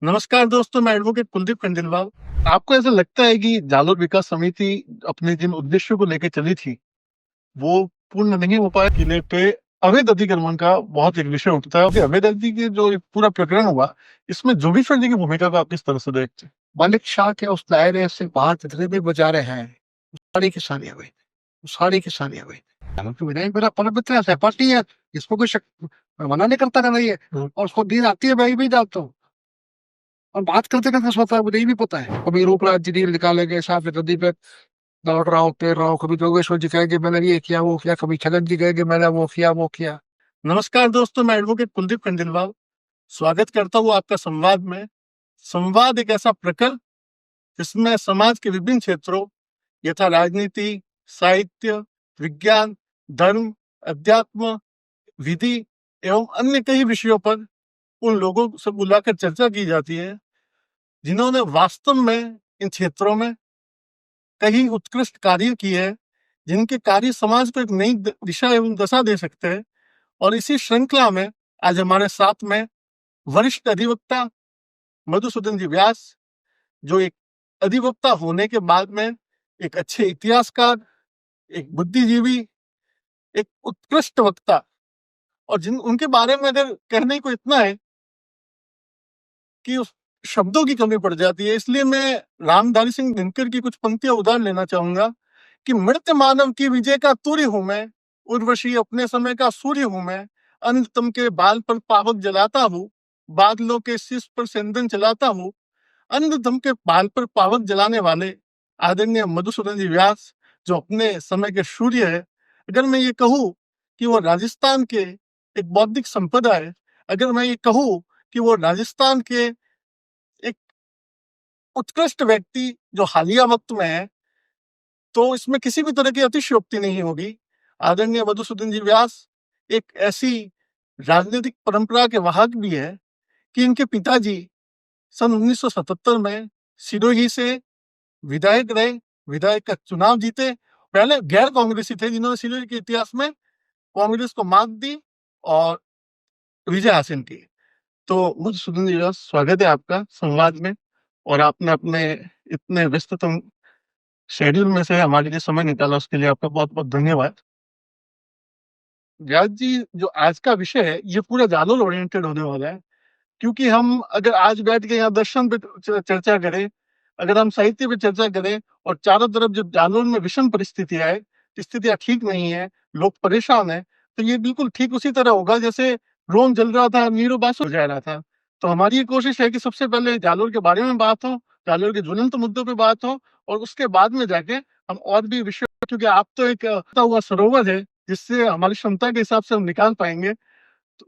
नमस्कार दोस्तों, मैं एडवोकेट कुलदीप खंडेलवाल। आपको ऐसा लगता है कि जालोर विकास समिति अपने जिन उद्देश्यों को लेकर चली थी, वो पूर्ण नहीं हो पाए? किले पे अवैध अतिक्रमण का बहुत एक विषय उठता है कि अवैध अति के जो ये पूरा प्रकरण हुआ, इसमें जोगेश्वर जी की भूमिका को आप किस तरह से देखते हैं? मलिक शाह के उस दायरे से बाहर जितने भी बाजारें हैं, सारी की सारी अवैध, सारी की सारी अवैध। हालांकि विनय मेरा परम मित्र है, सहपाठी है, इसको कोई शक, मैं मना नहीं करता ना ये, और उसको नींद आती है, मैं भी जानता हूँ। और बात करते करते सोता है, मुझे ये भी पता है, कभी रूपराज जी नील निकालेंगे, साफ नदी पे दौड़ रहा हूँ, तैर रहा हूँ, कभी जोगेश्वर जी कहेंगे मैंने ये किया वो किया, कभी छगन जी कहेंगे मैंने वो किया वो किया। नमस्कार दोस्तों, मैं एडवोकेट कुलदीप खंडेलवाल स्वागत करता हूँ आपका संवाद में। संवाद एक ऐसा प्रकल्प जिसमें समाज के विभिन्न क्षेत्रों यथा राजनीति, साहित्य, विज्ञान, धर्म, अध्यात्म, विधि एवं अन्य कई विषयों पर उन लोगों से बुलाकर चर्चा की जाती है जिन्होंने वास्तव में इन क्षेत्रों में कई उत्कृष्ट कार्य किए हैं, जिनके कार्य समाज को एक नई दिशा एवं दशा दे सकते हैं। और इसी श्रृंखला में आज हमारे साथ में वरिष्ठ अधिवक्ता मधुसूदन जी व्यास, जो एक अधिवक्ता होने के बाद में एक अच्छे इतिहासकार, एक बुद्धिजीवी, एक उत्कृष्ट वक्ता, और जिन उनके बारे में अगर कहने को इतना है कि उस शब्दों की कमी पड़ जाती है, इसलिए मैं रामधारी सिंह दिनकर की कुछ पंक्तियां उधार लेना चाहूंगा कि मृत मानव की विजय का तूर्य हूं मैं, उर्वशी अपने समय का सूर्य हूं मैं, अंततम के बाल पर पावक जलाता हूँ, बादलों के शीश पर सेंधन चलाता हूँ। अंधधम के बाल पर पावक जलाने वाले आदरणीय मधुसूदन जी व्यास, जो अपने समय के सूर्य है। अगर मैं ये कहूँ कि वो राजस्थान के एक बौद्धिक संपदा है, अगर मैं ये कहूँ कि वो राजस्थान के एक उत्कृष्ट व्यक्ति जो हालिया वक्त में है, तो इसमें किसी भी तरह की अतिशयोक्ति नहीं होगी। आदरणीय मधुसूदन जी व्यास एक ऐसी राजनीतिक परंपरा के वाहक भी है कि इनके पिताजी सन 1977 में सिरोही से विधायक रहे, विधायक का चुनाव जीते। पहले गैर कांग्रेसी थे जिन्होंने सिरोही के इतिहास में कांग्रेस को मात दी और विजय हासिल की। तो मधुसूदन जी व्यास, स्वागत है आपका संवाद में। और आपने अपने इतने व्यस्ततम शेड्यूल में से हमारे लिए समय निकाला, उसके लिए आपका बहुत बहुत धन्यवाद। व्यास जी, जो आज का विषय है ये पूरा जालोर ओरिएंटेड होने वाला है, क्योंकि हम अगर आज बैठ के यहाँ दर्शन पे चर्चा करें, अगर हम साहित्य पे चर्चा करें, और चारों तरफ जब जालोर में विषम परिस्थितियां है, स्थितियां ठीक नहीं है, लोग परेशान है, तो ये बिल्कुल ठीक उसी तरह होगा जैसे रोम जल रहा था, नीरो बासुर हो जा रहा था। तो हमारी ये कोशिश है कि सबसे पहले जालोर के बारे में बात हो, जालोर के ज्वलंत मुद्दों पे बात हो, और उसके बाद में जाके हम और भी विषय, क्योंकि आप तो एक बहता हुआ सरोवर है जिससे हमारी क्षमता के हिसाब से हम निकाल पाएंगे।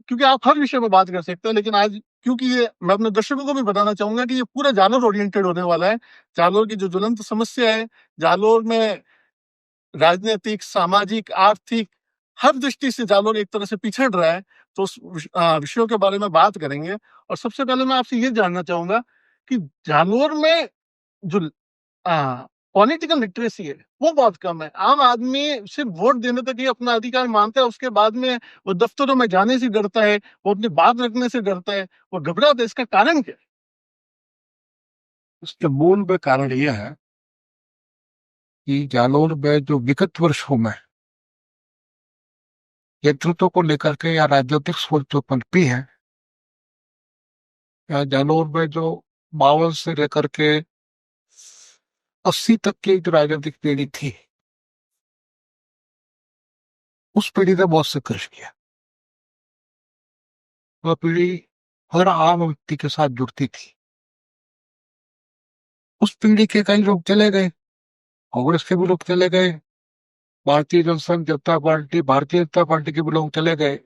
क्योंकि आप हर विषय में बात कर सकते हैं, लेकिन आज क्योंकि ये मैं अपने दर्शकों को भी बताना चाहूंगा कि ये पूरा जालोर ओरिएंटेड होने वाला है। जालोर की जो ज्वलंत समस्या है, जालोर में राजनीतिक, सामाजिक, आर्थिक हर दृष्टि से जालोर एक तरह से पिछड़ रहा है, तो उस विषयों के बारे में बात करेंगे। और सबसे पहले मैं आपसे ये जानना चाहूंगा कि जालोर में जो पॉलिटिकल लिटरेसी है वो बहुत कम है। आम आदमी सिर्फ वोट देने तक ही अपना अधिकार मानता है, उसके बाद में वो दफ्तरों में जाने से डरता है, वो अपनी बात रखने से डरता है, वो घबराता है। इसका कारण क्या है? इसके मूल में कारण यह है कि जालोर में जो विगत वर्षों में नेतृत्व को लेकर के या राजनीतिक सोच जो पनपी है, या जालोर में जो 52 से लेकर के 80 तक की जो राजनीतिक पीढ़ी थी, उस पीढ़ी ने बहुत संघर्ष किया। वह पीढ़ी हर आम व्यक्ति के साथ जुड़ती थी। उस पीढ़ी के कई लोग चले गए, कांग्रेस के भी लोग चले गए, भारतीय जनता पार्टी के भी लोग चले गए।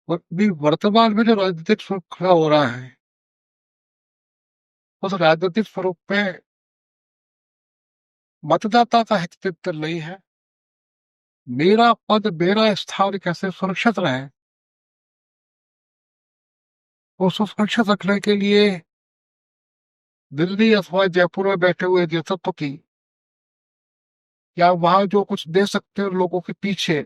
और भी वर्तमान में जो राजनीतिक स्वरूप खड़ा हो रहा है, उस राजनीतिक स्वरूप में मतदाता का हित चिंतन नहीं है। मेरा पद मेरा स्थान कैसे सुरक्षित रहे, उसको सुरक्षित रखने के लिए दिल्ली अथवा जयपुर में बैठे हुए नेतृत्व की, या वहां जो कुछ दे सकते हैं लोगों के पीछे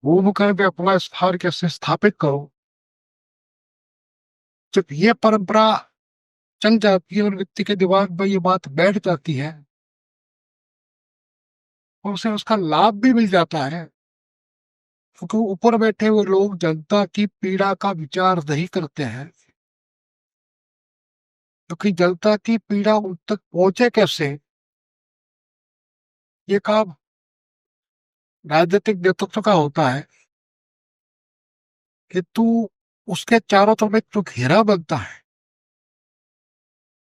घूम कर भी अपना स्थान कैसे स्थापित करो, जब ये परंपरा चल जाती है और व्यक्ति के दिमाग में ये बात बैठ जाती है और उसे उसका लाभ भी मिल जाता है, क्योंकि ऊपर बैठे हुए लोग जनता की पीड़ा का विचार नहीं करते हैं, क्योंकि जनता की पीड़ा उन तक पहुंचे कैसे, ये काम राजनीतिक नेतृत्व का होता है। कि तू उसके चारों तरफ एक जो घेरा बनता है,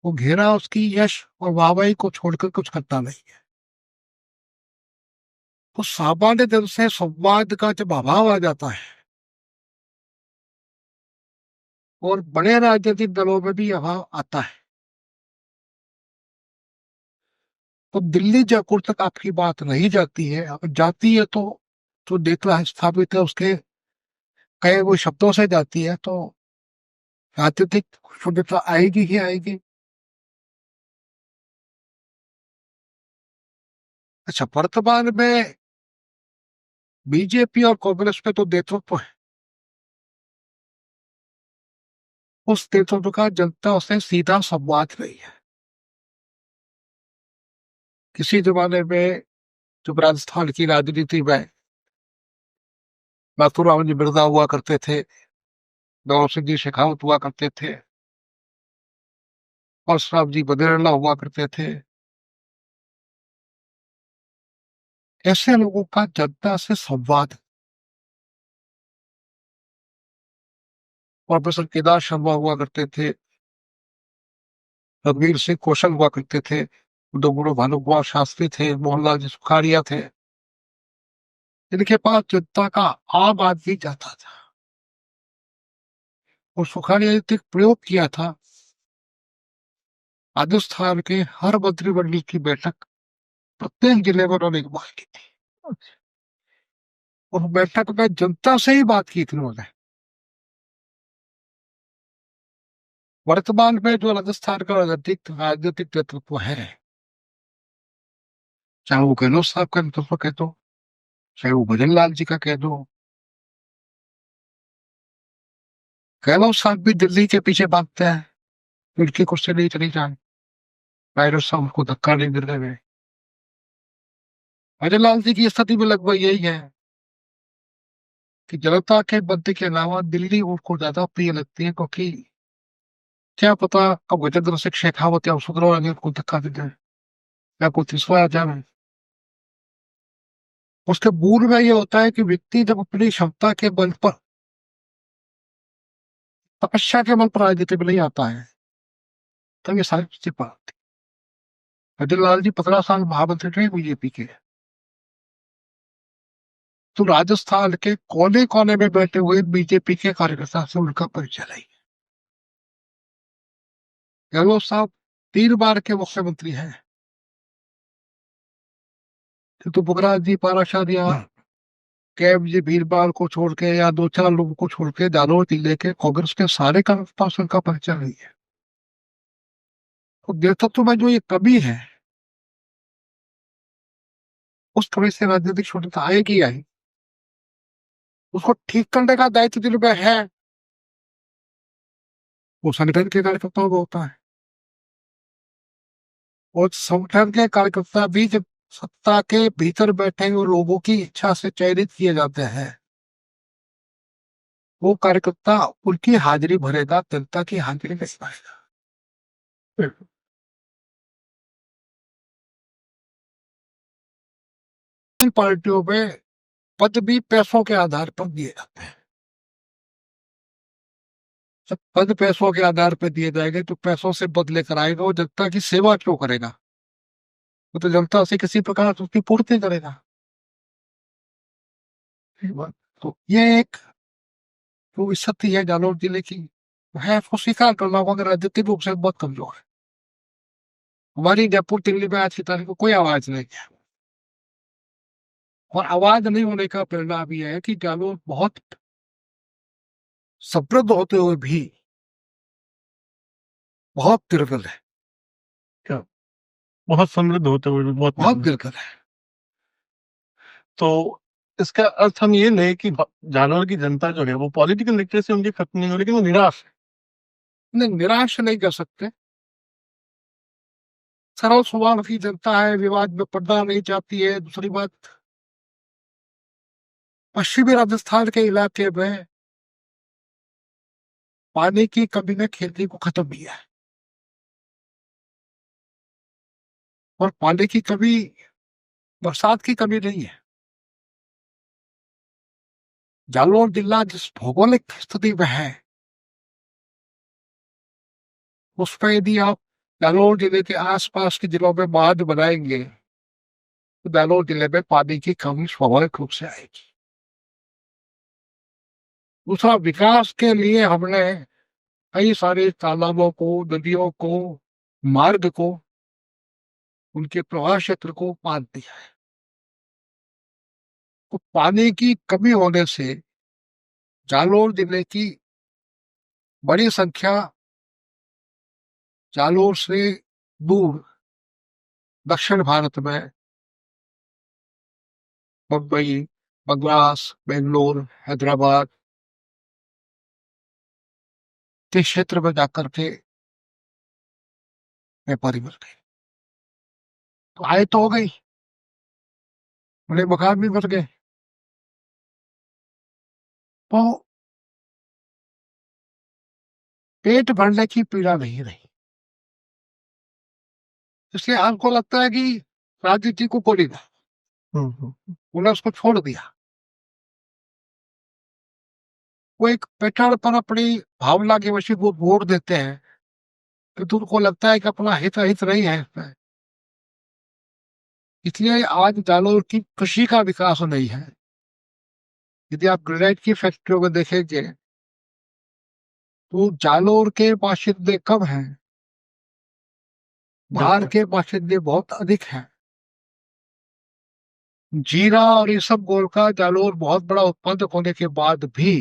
वो घेरा उसकी यश और वाहवाही को छोड़कर कुछ करता नहीं है। तो सामान्य जन से संवाद का जब अभाव आ जाता है, और बड़े राजनीतिक दलों में भी अभाव आता है, तो दिल्ली जयपुर तक आपकी बात नहीं जाती है। अगर जाती है तो जो नेता स्थापित है उसके कहे हुए शब्दों से जाती है, तो राजनीतिक शुद्धता आएगी ही आएगी। अच्छा, वर्तमान में बीजेपी और कांग्रेस में तो नेतृत्व है, उस नेतृत्व का जनता से सीधा संवाद नहीं है। किसी जमाने में जब राजस्थान की राजनीति में नाथूराम जी बिरला हुआ करते थे, नवाब सिंह जी शेखावत हुआ करते थे, परशुराम जी बदेरला हुआ करते थे, ऐसे लोगों का जनता से संवाद। प्रोफेसर केदार शर्मा हुआ करते थे, रघुवीर सिंह कौशल हुआ करते थे, उदयगुरु भानुकुमार शास्त्री थे, मोहनलाल जी सुखाड़िया थे। इनके पास जनता का आम आदमी जाता था, और सुखाड़िया ने एक प्रयोग किया था। राजस्थान के हर मंत्रिमंडल की बैठक प्रत्येक जिले में उन्होंने एक बार की थी, और बैठक में जनता से ही बात की थी उन्होंने। वर्तमान में जो राजस्थान का राजनीतिक नेतृत्व है, चाहे वो गहलोत साहब का नेतृत्व कह दो, चाहे वो भजन लाल जी का कह दो, गहलोत साहब भी दिल्ली के पीछे भागते हैं, उनकी कुर्सी नहीं चली जाए, वायरस साहब उनको धक्का नहीं दे रहे। भजन लाल जी की स्थिति भी लगभग यही है कि जनता के बदले के अलावा दिल्ली उनको ज्यादा प्रिय लगती है, क्योंकि क्या पता अब गजेंद्र सिंह शेखावत या सुंदरलाल जी को धक्का दे जाए, या कोई तीसरा आ जाए। उसके मूल में ये होता है कि व्यक्ति जब अपनी क्षमता के बल पर, तपस्या के बल पर राजनीति में नहीं आता है, तब ये सारी चीजें पाती। भजन लाल जी 15 साल महामंत्री रहे बीजेपी के, तो राजस्थान के कोने कोने में बैठे हुए बीजेपी के कार्यकर्ता से उनका परिचय नहीं। गहलोत साहब 3 बार के मुख्यमंत्री हैं, तो बुगराज जी पाराशर या कैब जी भीरबाल को छोड़ के या 2-4 लोगों को छोड़ के जालोर जिले के कांग्रेस के सारे कार्यकर्ता से उनका परिचय नहीं है। तो नेतृत्व में जो ये कमी है, उस थोड़ी से राजनीतिक शुद्धता आएगी आई, उसको ठीक करने का दायित्व जिनमें है, वो संगठन के कार्यकर्ताओं को होता है। और संगठन के कार्यकर्ता भी जब सत्ता के भीतर बैठे हुए लोगों की इच्छा से चयनित किए जाते हैं, वो कार्यकर्ता उनकी हाजिरी भरेगा, जनता की हाजिरी नहीं पाएगा। इन पार्टियों में पद भी पैसों के आधार पर दिए जाते हैं। जब पद पैसों के आधार पर दिए जाएंगे तो पैसों से पद लेकर आएगा, वो जनता की सेवा क्यों करेगा? वो तो जनता से किसी प्रकार से उसकी पूर्ति करेगा। तो ये एक जो स्थिति है जालौर जिले की, है, उसको स्वीकार करना होगा कि राजनीतिक रूप से बहुत कमजोर है। हमारी जयपुर दिल्ली में आज की तारीख को कोई आवाज नहीं है, और आवाज नहीं होने का परिणाम यह है कि जालौर बहुत समृद्ध होते हुए भी बहुत निर्गल है। क्या बहुत समृद्ध होते हुए भी बहुत बहुत निर्गल। निर्गल है। तो इसका अर्थ हम ये लें कि जानवर की जनता जो है वो पॉलिटिकल लिटरेसी उनकी खत्म नहीं हो, लेकिन वो निराश है। निराश नहीं कर सकते। सरल स्वभाव की जनता है, विवाद में पड़ना नहीं चाहती है। दूसरी बात, पश्चिमी राजस्थान के इलाके में पानी की कमी ने खेती को खत्म किया है। और पानी की कमी बरसात की कमी नहीं है। जालौर जिला जिस भौगोलिक स्थिति में है, उस पर यदि आप जालौर जिले के आसपास के जिलों में बांध बनाएंगे तो जालौर जिले में पानी की कमी स्वाभाविक रूप से आएगी। दूसरा, विकास के लिए हमने कई सारे तालाबों को, नदियों को, मार्ग को, उनके प्रवाह क्षेत्र को बांध दिया है। तो पानी की कमी होने से जालौर जिले की बड़ी संख्या जालौर से दूर दक्षिण भारत में मुंबई, मद्रास, बेंगलोर, हैदराबाद के क्षेत्र में जाकर के व्यापारी बन गए। तो आय तो हो गई, बड़े मकान भी बन गए। तो पेट भरने की पीड़ा नहीं रही। इसलिए आपको लगता है कि राजनीति को कोई नहीं, उन्होंने उसको छोड़ दिया। वो एक पैटर्न पर अपनी भावना की वजह वो वोट देते हैं कि तुमको लगता है कि अपना हित हित नहीं है इसमें। इसलिए आज जालौर की कृषि का विकास नहीं है। यदि आप ग्रेनाइट की फैक्ट्रियों को देखेंगे तो जालौर के बाशिंदे कम हैं, धार के बाशिंदे बहुत अधिक हैं। जीरा और इसबगोल का जालौर बहुत बड़ा उत्पादक होने के बाद भी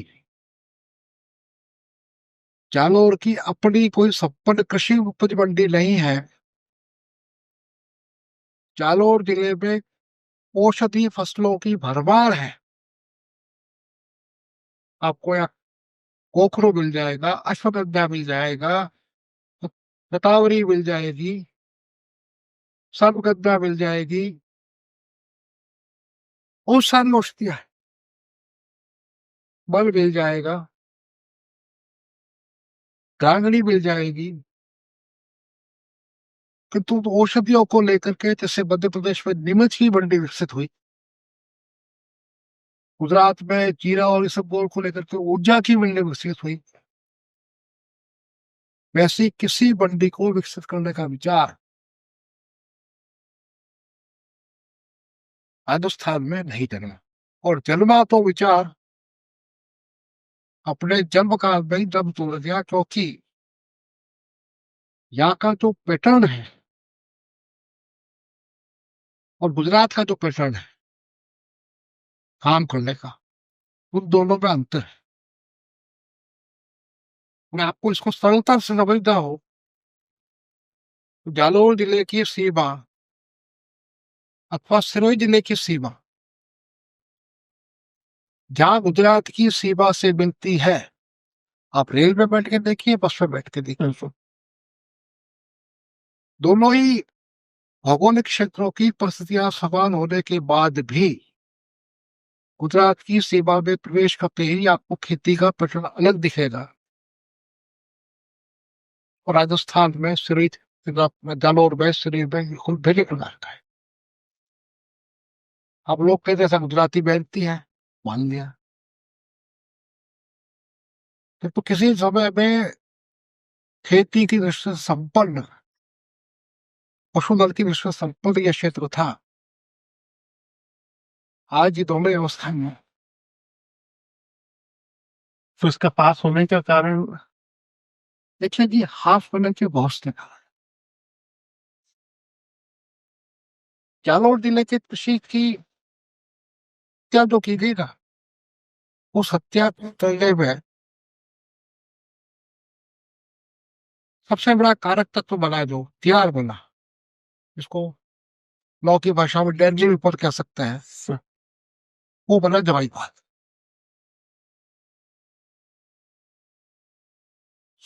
जालौर की अपनी कोई संपन्न कृषि उपज मंडी नहीं है। जालौर जिले में औषधीय फसलों की भरमार है। आपको यहाँ कोकरो मिल जाएगा, अश्वगंधा मिल जाएगा, शतावरी मिल जाएगी, सर्वगंधा मिल जाएगी, बहुत सारी औषधियां हैं, बल मिल जाएगा, गांगड़ी मिल जाएगी। किंतु तो औषधियों को लेकर के जैसे मध्य प्रदेश में नीमच की मंडी विकसित हुई, गुजरात में जीरा और इसबगोल को लेकर के ऊर्जा की मंडी विकसित हुई, वैसी किसी मंडी को विकसित करने का विचार राजस्थान में नहीं जन्मा। और जन्मा तो विचार अपने जन्म काल में ही दम तोड़ दिया, क्योंकि यहाँ का जो पैटर्न है और गुजरात का जो पैटर्न है काम करने का, उन दोनों में अंतर है। मैं आपको इसको सरलता से समझना हो तो जालौर जिले की सीमा अथवा सिरोही जिले की सीमा जहां गुजरात की सीमा से मिलती है, आप रेल में बैठ के देखिए, बस में बैठ के देखिए, दोनों ही भौगोलिक क्षेत्रों की परिस्थितियां समान होने के बाद भी गुजरात की सीमा में प्रवेश करते ही आपको खेती का पैटर्न अलग दिखेगा। और राजस्थान में सिरोही, जालौर में, सिरोही में बिल्कुल भिन्न प्रकार का है। आप लोग कहते हैं गुजराती मेहनती है, मान लिया, तो किसी समय में खेती की दृष्टि से संपन्न, पशुधन की दृष्टि से संपन्न यह क्षेत्र था। आज ये दोनों अवस्था में, तो इसका पास होने का कारण देखिए जी, हाफ होने के बहुत से कारण। जालौर जिले के कृषि की हत्या जो की गई ना, उस हत्या करने में सबसे बड़ा कारक तत्व बना जो हथियार बना, इसको लॉ की भाषा में डेडली वेपन कह सकते हैं, वो बना जवाईबाद।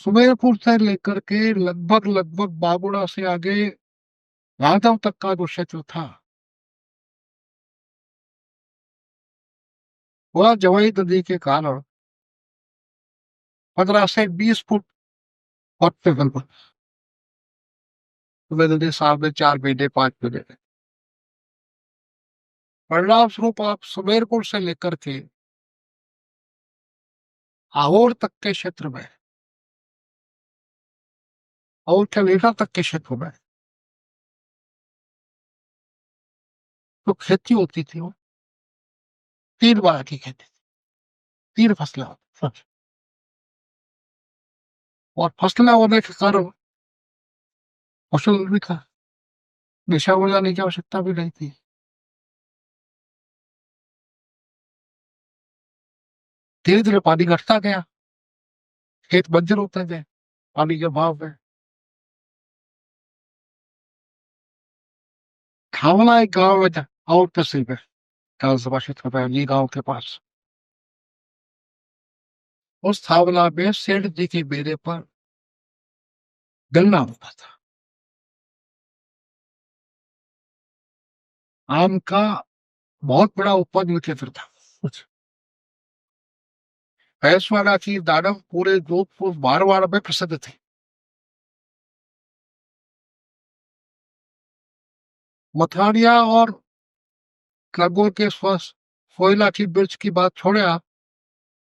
सुमेरपुर से लेकर के लगभग लगभग बागुड़ा से आगे राघव तक का जो क्षेत्र था वह जवाई नदी के कारण 15 से 20 फुट हॉट लेवल पर सुबह नदी साल में 4 महीने 5 महीने में। परिणाम स्वरूप आप सुमेरपुर से लेकर के आहोर तक के क्षेत्र में और कलेटा तक के क्षेत्र में तो खेती होती थी वो 3 बार की खेती थी, 3 फसलें होती थी। और फसलें होने के कारण फसल भी था, दिशा बनाने की आवश्यकता भी नहीं थी। धीरे धीरे पानी घटता गया, खेत बंजर होते गए पानी के अभाव में। थावला एक गांव है और तहसील में विधानसभा क्षेत्र में ये गांव के पास। उस थावला में सेठ जी के बेड़े पर गन्ना होता था, आम का बहुत बड़ा उत्पादन क्षेत्र था। भैंसवाड़ा की दाडम पूरे जोधपुर मारवाड़ में प्रसिद्ध थी। मथानिया और क्लबों के स्वस्थ कोयला की मिर्च की बात छोड़े आप,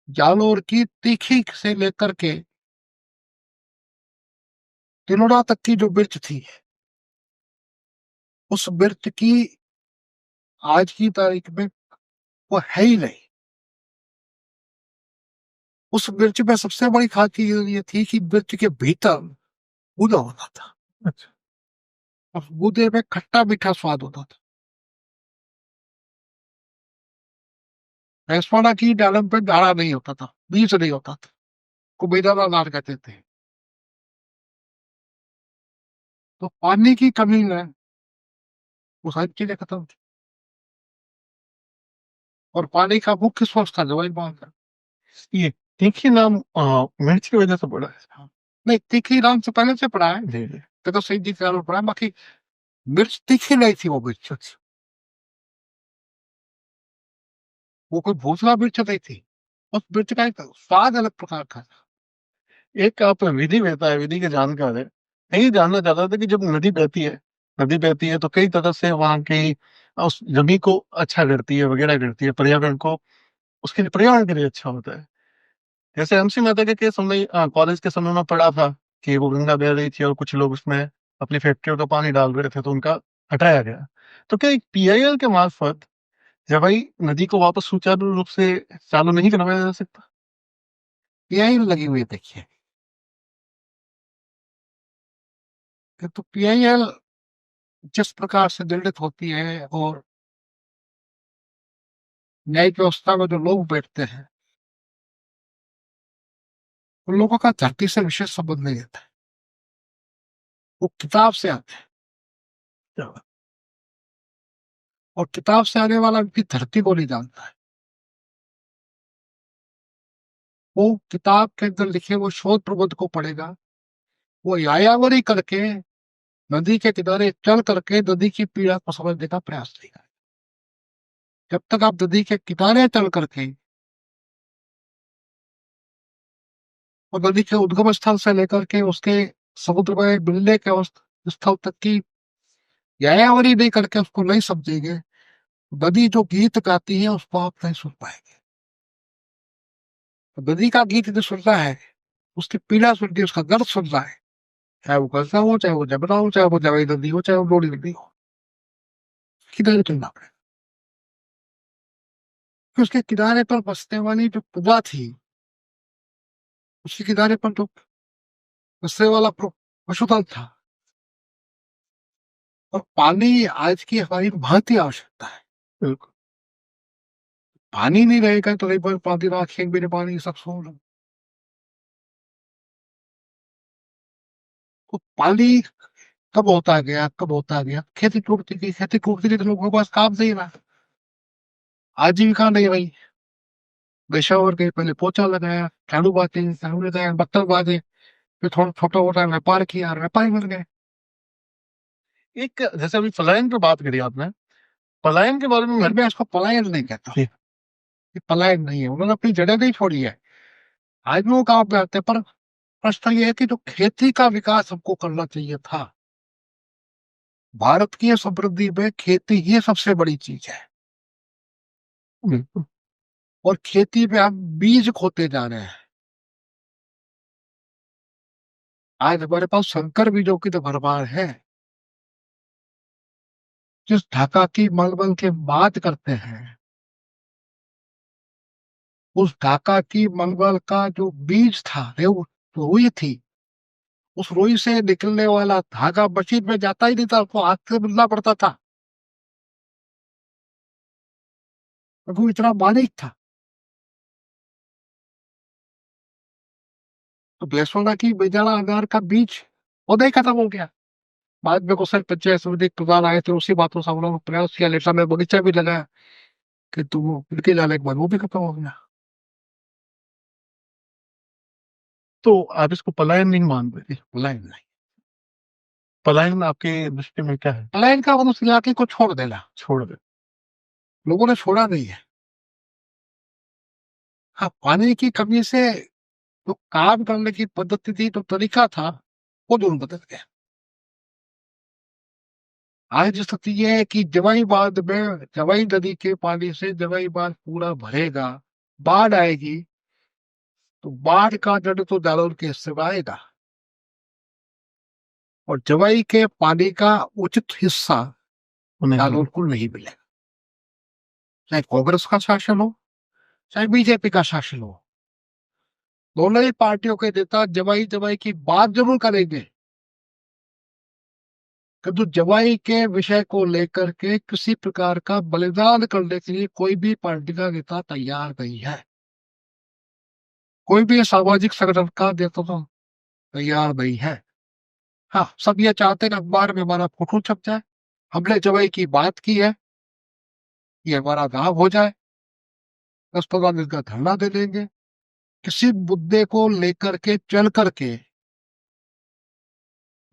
जालोर की तीखी से लेकर के तिलोड़ा तक की जो मिर्च थी उस मिर्च की आज की तारीख में वो है ही नहीं। उस मिर्च में सबसे बड़ी खासियत ये थी कि मिर्च के भीतर गूदा होता था। अच्छा। और गूदे में खट्टा मीठा स्वाद होता था। भैंसवाड़ा की डालम पे गाढ़ा नहीं होता था, बीज नहीं होता था, को बेदाना अनार कहते थे। तो पानी की कमी में वो सारी चीजें खत्म थी और पानी का मुख्य स्रोत था जवाई बांध का। ये तीखी नाम मिर्च की वजह से पड़ा है। हाँ। नहीं, तीखी नाम से पहले से पड़ा है, जी जी। तो सही जी का पड़ा है। बाकी मिर्च तीखी नहीं थी वो मिर्च, वो कोई भूसला मिर्च नहीं थी। उस मिर्च का एक स्वाद अलग प्रकार का था। एक आप विधि बहता है, विधि के जानकार है, यही जानना चाहता था कि जब नदी बहती है, नदी बहती है तो कई तरह से वहां की उस जमीन को अच्छा करती है, वगैरह करती है, पर्यावरण को, उसके लिए पर्यावरण के लिए अच्छा होता है। जैसे एमसी मेहता के केस हमने कॉलेज के समय में पढ़ा था कि वो गंगा बह रही थी और कुछ लोग उसमें अपनी फैक्ट्रियों का पानी डाल रहे थे तो उनका हटाया गया। तो क्या एक पीआईएल के मार्फत जब भाई नदी को वापस सुचारू रूप से चालू नहीं करवाया जा सकता? पीआईएल लगी हुई है, देखिए। तो पीआईएल जिस प्रकार से दंडित होती है और न्यायिक व्यवस्था में जो लोग बैठते हैं उन लोगों का धरती से विशेष संबंध नहीं रहता है, वो किताब से आते हैं। और किताब से आने वाला भी धरती को नहीं जानता है। वो किताब के अंदर लिखे वो शोध प्रबंध को पढ़ेगा, वो यायावरी करके नदी के किनारे चल करके नदी की पीड़ा को समझने का प्रयास नहीं करेगा। जब तक आप नदी के किनारे चल करके और नदी के उद्गम स्थल से लेकर के उसके समुद्र में मिलने के स्थल तक की यायावरी नहीं करके उसको नहीं समझेंगे, नदी जो गीत गाती है उसको आप नहीं सुन पाएंगे। तो नदी का गीत जो सुनना है, उसकी पीड़ा सुननी है, उसका दर्द सुनना है, चाहे वो गंगा हो, चाहे वो जमुना हो, चाहे वो जवाई नदी हो, चाहे वो डोली नदी हो, किनारे चलना पड़ेगा। फिर उसके किनारे पर बसने वाली जो प्रजा थी, उसके किनारे पर जो बसने वाला पशुधन था, और पानी आज की हमारी बहुत ही आवश्यकता है। बिल्कुल। पानी नहीं रहेगा तो नहीं पर पानी राखें मेरे पानी सब सो लो। तो पानी कब होता गया, खेती टूटती गई तो लोगों के पास काम नहीं रहा, आजीविका नहीं रही। पेशा और के पहले पोछा लगाया, झाड़ू बाते, झाड़ू लगाया, बर्तन बाजे, फिर थोड़ा छोटा मोटा व्यापार किया और व्यापारी बन गए। एक जैसे अभी पलायन पे बात करी आपने, पलायन के बारे में मैं इसको पलायन नहीं कहता, ये पलायन नहीं है, उन्होंने अपनी जगह नहीं छोड़ी है, आज वो काम पे आते हैं। पर प्रश्न ये है कि जो खेती का विकास हमको करना चाहिए था, भारत की समृद्धि में खेती ही सबसे बड़ी चीज है, बिल्कुल और खेती में हम बीज खोते जा रहे हैं। आज हमारे पास संकर बीजों की तो भरमार है। जिस ढाका की मलमल की बात करते हैं, उस ढाका की मलमल का जो बीज था, रुई थी, उस रुई से निकलने वाला धागा मशीन में जाता ही नहीं था, उसको हाथ से बुनना पड़ता था, वो इतना बारीक था। तो बेसोना की बेजाना अनार का बीज पौधा ही खत्म हो गया। बाद में कुछ पंचायत समिति के प्रधान आए थे, उसी बातों से हम लोगों ने प्रयास किया, लेटा में बगीचा भी लगाया, कि तुम उनके जाने के बाद वो भी खत्म हो गया। तो आप इसको पलायन नहीं मान रहे? लाइन नहीं, पलायन आपके दृष्टि में क्या है? लाइन का मतलब उस इलाके को छोड़ देना। छोड़ दे। लोगों ने छोड़ा नहीं है। हाँ, पानी की कमी से जो काम करने की पद्धति थी, जो तरीका था, वो दोनों बदल गया। आज स्थिति ये है कि जवाई बांध में, जवाई नदी के पानी से जवाई बांध पूरा भरेगा, बाढ़ आएगी, तो बाढ़ का जड़ तो जालौर के हिस्से में आएगा, और जवाई के पानी का उचित हिस्सा उन्हें जालौर को नहीं मिलेगा। चाहे कांग्रेस का शासन हो, चाहे बीजेपी का शासन हो, दोनों ही पार्टियों के नेता जवाई जवाई की बात जरूर करेंगे, किंतु जवाई के विषय को लेकर के किसी प्रकार का बलिदान करने के लिए कोई भी पार्टी का नेता तैयार नहीं है, कोई भी सामाजिक संगठन का नेता तो तैयार नहीं है। हाँ, सब ये चाहते हैं अखबार में हमारा फोटो छप जाए, हमने जवाई की बात की है, ये हमारा गांव हो जाए, 10-15 दिन का धरना दे देंगे। किसी मुद्दे को लेकर के चल करके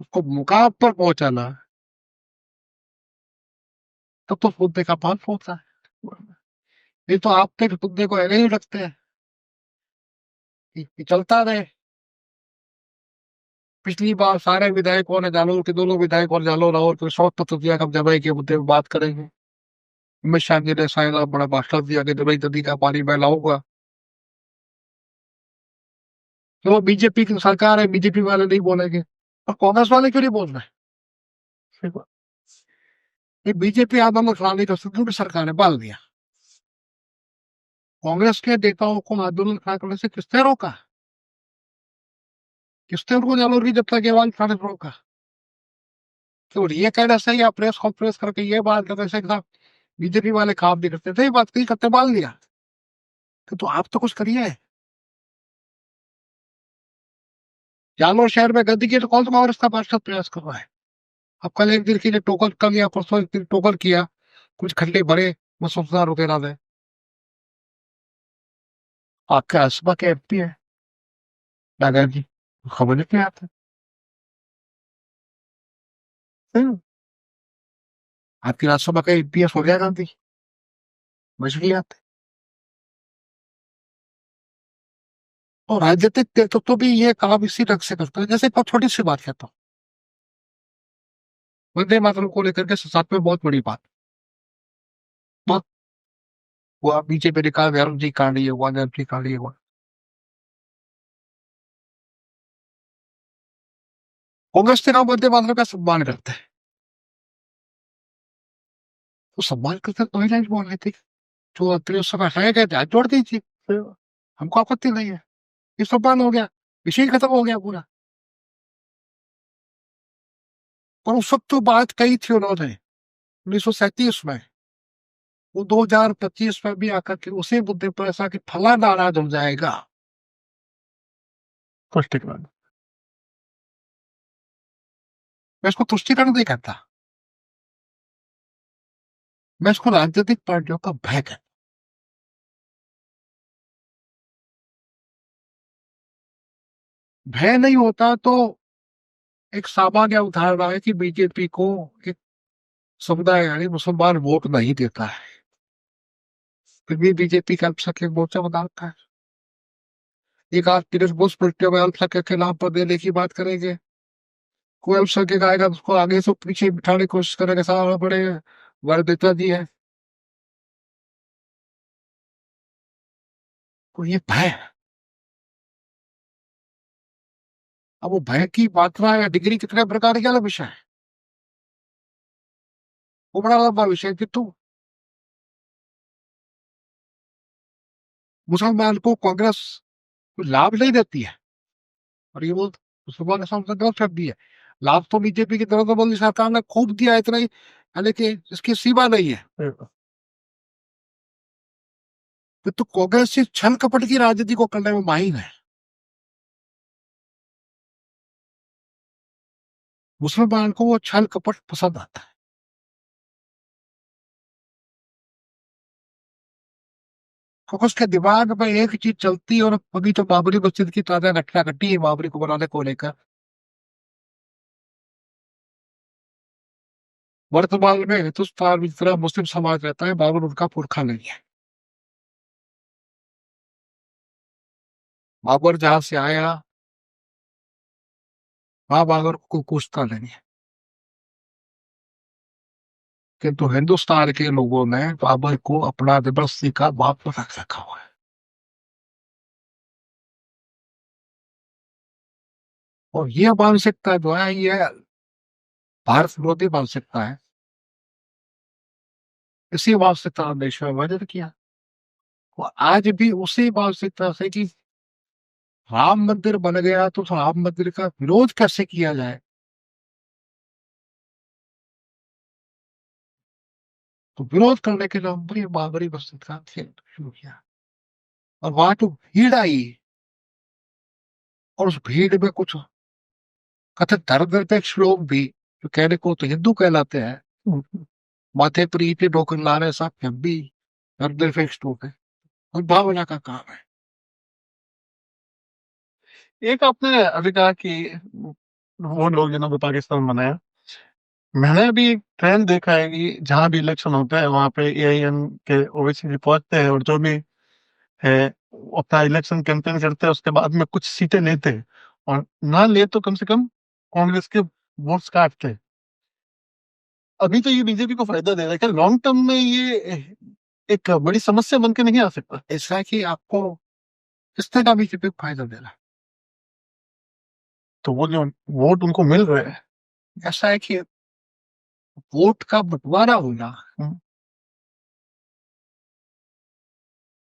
उसको मुकाम पर पहुंचाना, तब तो उस मुद्दे का पाल होता है। ये तो आप तक मुद्दे को ऐसे ही रखते हैं कि चलता रहे। पिछली बार सारे विधायकों ने, जालोर के दोनों विधायकों ने जालोर और फिर शौक पत्र दिया कि हम जमुई के मुद्दे में बात करेंगे। अमित शाह जी ने शायद बड़ा भाषण दिया कि जमुई नदी का पानी मैं लाऊंगा। तो बीजेपी की सरकार है, बीजेपी वाले नहीं बोलेंगे, और कांग्रेस वाले क्यों नहीं बोल रहे? ये बीजेपी आंदोलन चलाने का सिद्धू की सरकार ने बाल दिया। कांग्रेस के नेताओं को आंदोलन खड़ा करने से किसने रोका? किसने उनको जालोर की जनता की आवाज उठाने से रोका? तो ये कहना सही, आप प्रेस कॉन्फ्रेंस करके ये बात करते सही साहब बीजेपी वाले काम नहीं करते थे, बात कही करते बाल दिया। तो आप तो कुछ करिए। जालोर शहर में गंदगी तो कौन सा कांग्रेस का पार्षद प्रयास कर रहा है? अब कल एक दिन के लिए टोकन, कल या परसों एक दिन टोकन किया, कुछ खड्डे भरे, मसूदार वगैरह में। आपके असबा के एमपी है दादाजी, खबर नहीं आते। हम्म, आपकी राज्यसभा का एमपी है सोनिया गांधी, मछली आते। और राजनीतिक नेतृत्व तो भी ये काम इसी ढंग से करता है। जैसे एक छोटी सी बात कहता हूँ, वंदे मातरम को लेकर के साथ में बहुत बड़ी बात, बहुत हुआ, बीजेपी ने कहा वरुण जी कांड ये हुआ, नेहरू जी कांड ये हुआ। कांग्रेस के नाम वंदे मातरम का सम्मान करते हैं, तो सम्मान करते तो ही बोल रहे थे जो अंतरिम समय है गए थे, जोड़ दीजिए, हमको आपत्ति नहीं है, ये सम्मान हो गया, विषय खत्म हो गया पूरा। पर उस वक्त तो बात कही थी उन्होंने 1937 में, वो 2025 में भी आकर के उसी मुद्दे पर ऐसा कि फला नाराज हो जाएगा। स्पष्टीकरण। मैं इसको तुष्टिकरण नहीं कहता, मैं इसको राजनीतिक पार्टियों का भय कहता। भय नहीं होता तो एक सामान्य उदाहरण है कि बीजेपी को एक समुदाय यानी मुसलमान वोट नहीं देता है, फिर भी बीजेपी का अल्पसंख्यक मोर्चा बनाता है। एक आध पीरियड बुश पलटियों में अल्पसंख्यक के नाम पर देने की बात करेंगे, कोई अल्पसंख्यक आएगा तो उसको आगे से पीछे बिठाने की कोशिश करेंगे, सारा बड़े वरदेता जी है। तो ये भय है। अब वो भय की मात्रा या डिग्री कितने प्रकार की अलग विषय है, वो बड़ा लंबा विषय है कि तू मुसलमान को कांग्रेस लाभ नहीं देती है, और ये वो मुसलमान के सामने गलत शब्द है। लाभ तो बीजेपी की नरेंद्र मोदी सरकार ने खूब दिया, इतना ही, हालांकि इसकी सीमा नहीं है। तो कांग्रेस से छल कपट की राजनीति को करने में माहिर है। मुसलमान को वो छल कपट पसंद आता है। तो उसके दिमाग में एक चीज चलती है, और अभी तो बाबरी मस्जिद की ताजा घटना घटी है बाबरी को बनाने को लेकर। वर्तमान में हिंदुस्तान में जितना मुस्लिम समाज रहता है, बाबर उनका पुरखा नहीं है। बाबर जहां से आया वहां बाबर को पूछता नहीं है, किंतु हिंदुस्तान के लोगों ने बाबर को अपना दिवसी का बाप रख रखा हुआ है। और यह मानसिकता जो है, ये भारत विरोधी मानसिकता है। इसी मानसिकता ने देश में मदद किया। और आज भी उसी मानसिकता से कि राम मंदिर बन गया तो राम मंदिर का विरोध कैसे किया जाए, तो विरोध करने के नाम पर ये बाबरी मस्जिद का खेल शुरू किया। और वहां तो भीड़ आई, और उस भीड़ में कुछ कथित धर्मनिरपेक्ष लोग भी, जो कहने को तो हिंदू कहलाते हैं, माथे पर ईंटें ठोकर ला रहे, साहब हम भी धर्मनिरपेक्ष लोग हैं। और भावना का काम है। एक आपने अभी कहा कि वो लोग जिन्होंने पाकिस्तान बनाया, मैंने अभी एक ट्रेंड देखा है कि जहां भी इलेक्शन होता है वहां पे एआईएम के ओवैसी जी पहुंचते हैं, और जो भी है वो अपना इलेक्शन कैंपेन करते हैं, उसके बाद में कुछ सीटें लेते हैं, और ना ले तो कम से कम कांग्रेस के वोट्स काटते हैं। अभी तो ये बीजेपी को फायदा दे रहा है, क्या लॉन्ग टर्म में ये एक बड़ी समस्या बन के नहीं आ सकता? ऐसा है कि आपको किस तरह का बीजेपी को फायदा दे रहा तो वो जो वोट उनको मिल रहे हैं, है। ऐसा है कि वोट का बंटवारा होना हम्म,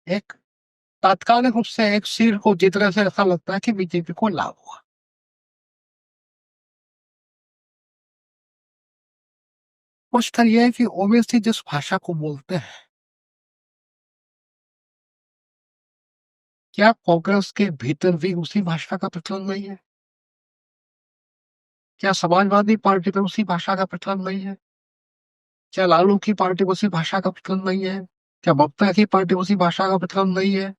एक तात्कालिक रूप से एक सीट को जीतने से ऐसा लगता है कि बीजेपी को लाभ हुआ। क्वेश्चन ये है कि ओवैसी जिस भाषा को बोलते हैं, क्या कांग्रेस के भीतर भी उसी भाषा का प्रचलन नहीं है? क्या समाजवादी पार्टी में उसी भाषा का प्रचलन नहीं है? क्या लालू की पार्टी में उसी भाषा का प्रचलन नहीं है? क्या ममता की पार्टी में उसी भाषा का प्रचलन नहीं है?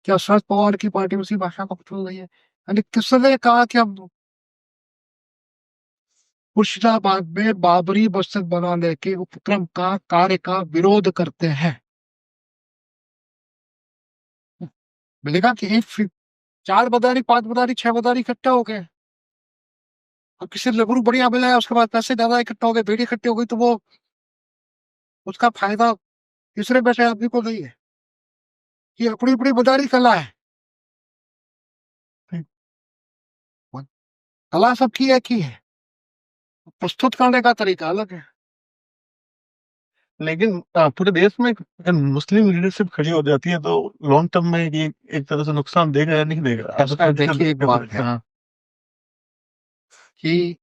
क्या शरद पवार की पार्टी में उसी भाषा का प्रचलन नहीं है? यानी किसने कहा कि हम मुर्शिदाबाद में बाबरी मस्जिद बनाने के उपक्रम का कार्य का विरोध करते हैं? मिलेगा कि एक चार बदारी, पांच बदारी, छह बदारी इकट्ठा हो गए, और किसी लघु बढ़िया मिला है, उसके बाद पैसे ज्यादा इकट्ठा हो गए, भीड़ इकट्ठी हो गई, तो वो उसका फायदा तीसरे बैठे आदमी को नहीं है। ये अपनी अपनी बदारी कला है। कला सबकी एक ही है, प्रस्तुत करने का तरीका अलग है। लेकिन पूरे देश में अगर मुस्लिम लीडरशिप खड़ी हो जाती है तो लॉन्ग टर्म में ये एक तरह से नुकसान देगा या नहीं देगा? ऐसा देखिए, एक बात है हाँ, कि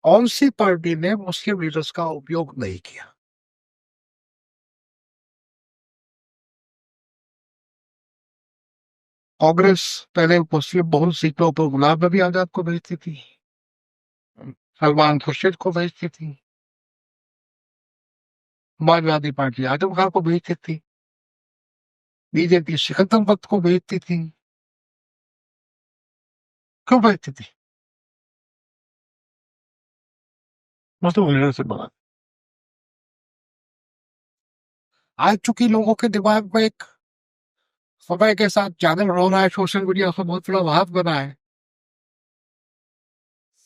कौन सी पार्टी ने मुस्लिम लीडर्स का उपयोग नहीं किया? कांग्रेस पहले मुस्लिम बहुल सीटों पर गुलाम नबी आजाद को भेजती थी, सलमान खुर्शीद को भेजती थी, समाजवादी पार्टी आजम खान को भेजती थी। बीजेपी सिकंदर वक्त को भेजती थी, क्यों भेजती थी? मुस्लिम लीडरशिप बना। आज चूंकि लोगों के दिमाग में एक समय के साथ जागरण हो रहा है, सोशल मीडिया का बहुत बड़ा हाथ बना है,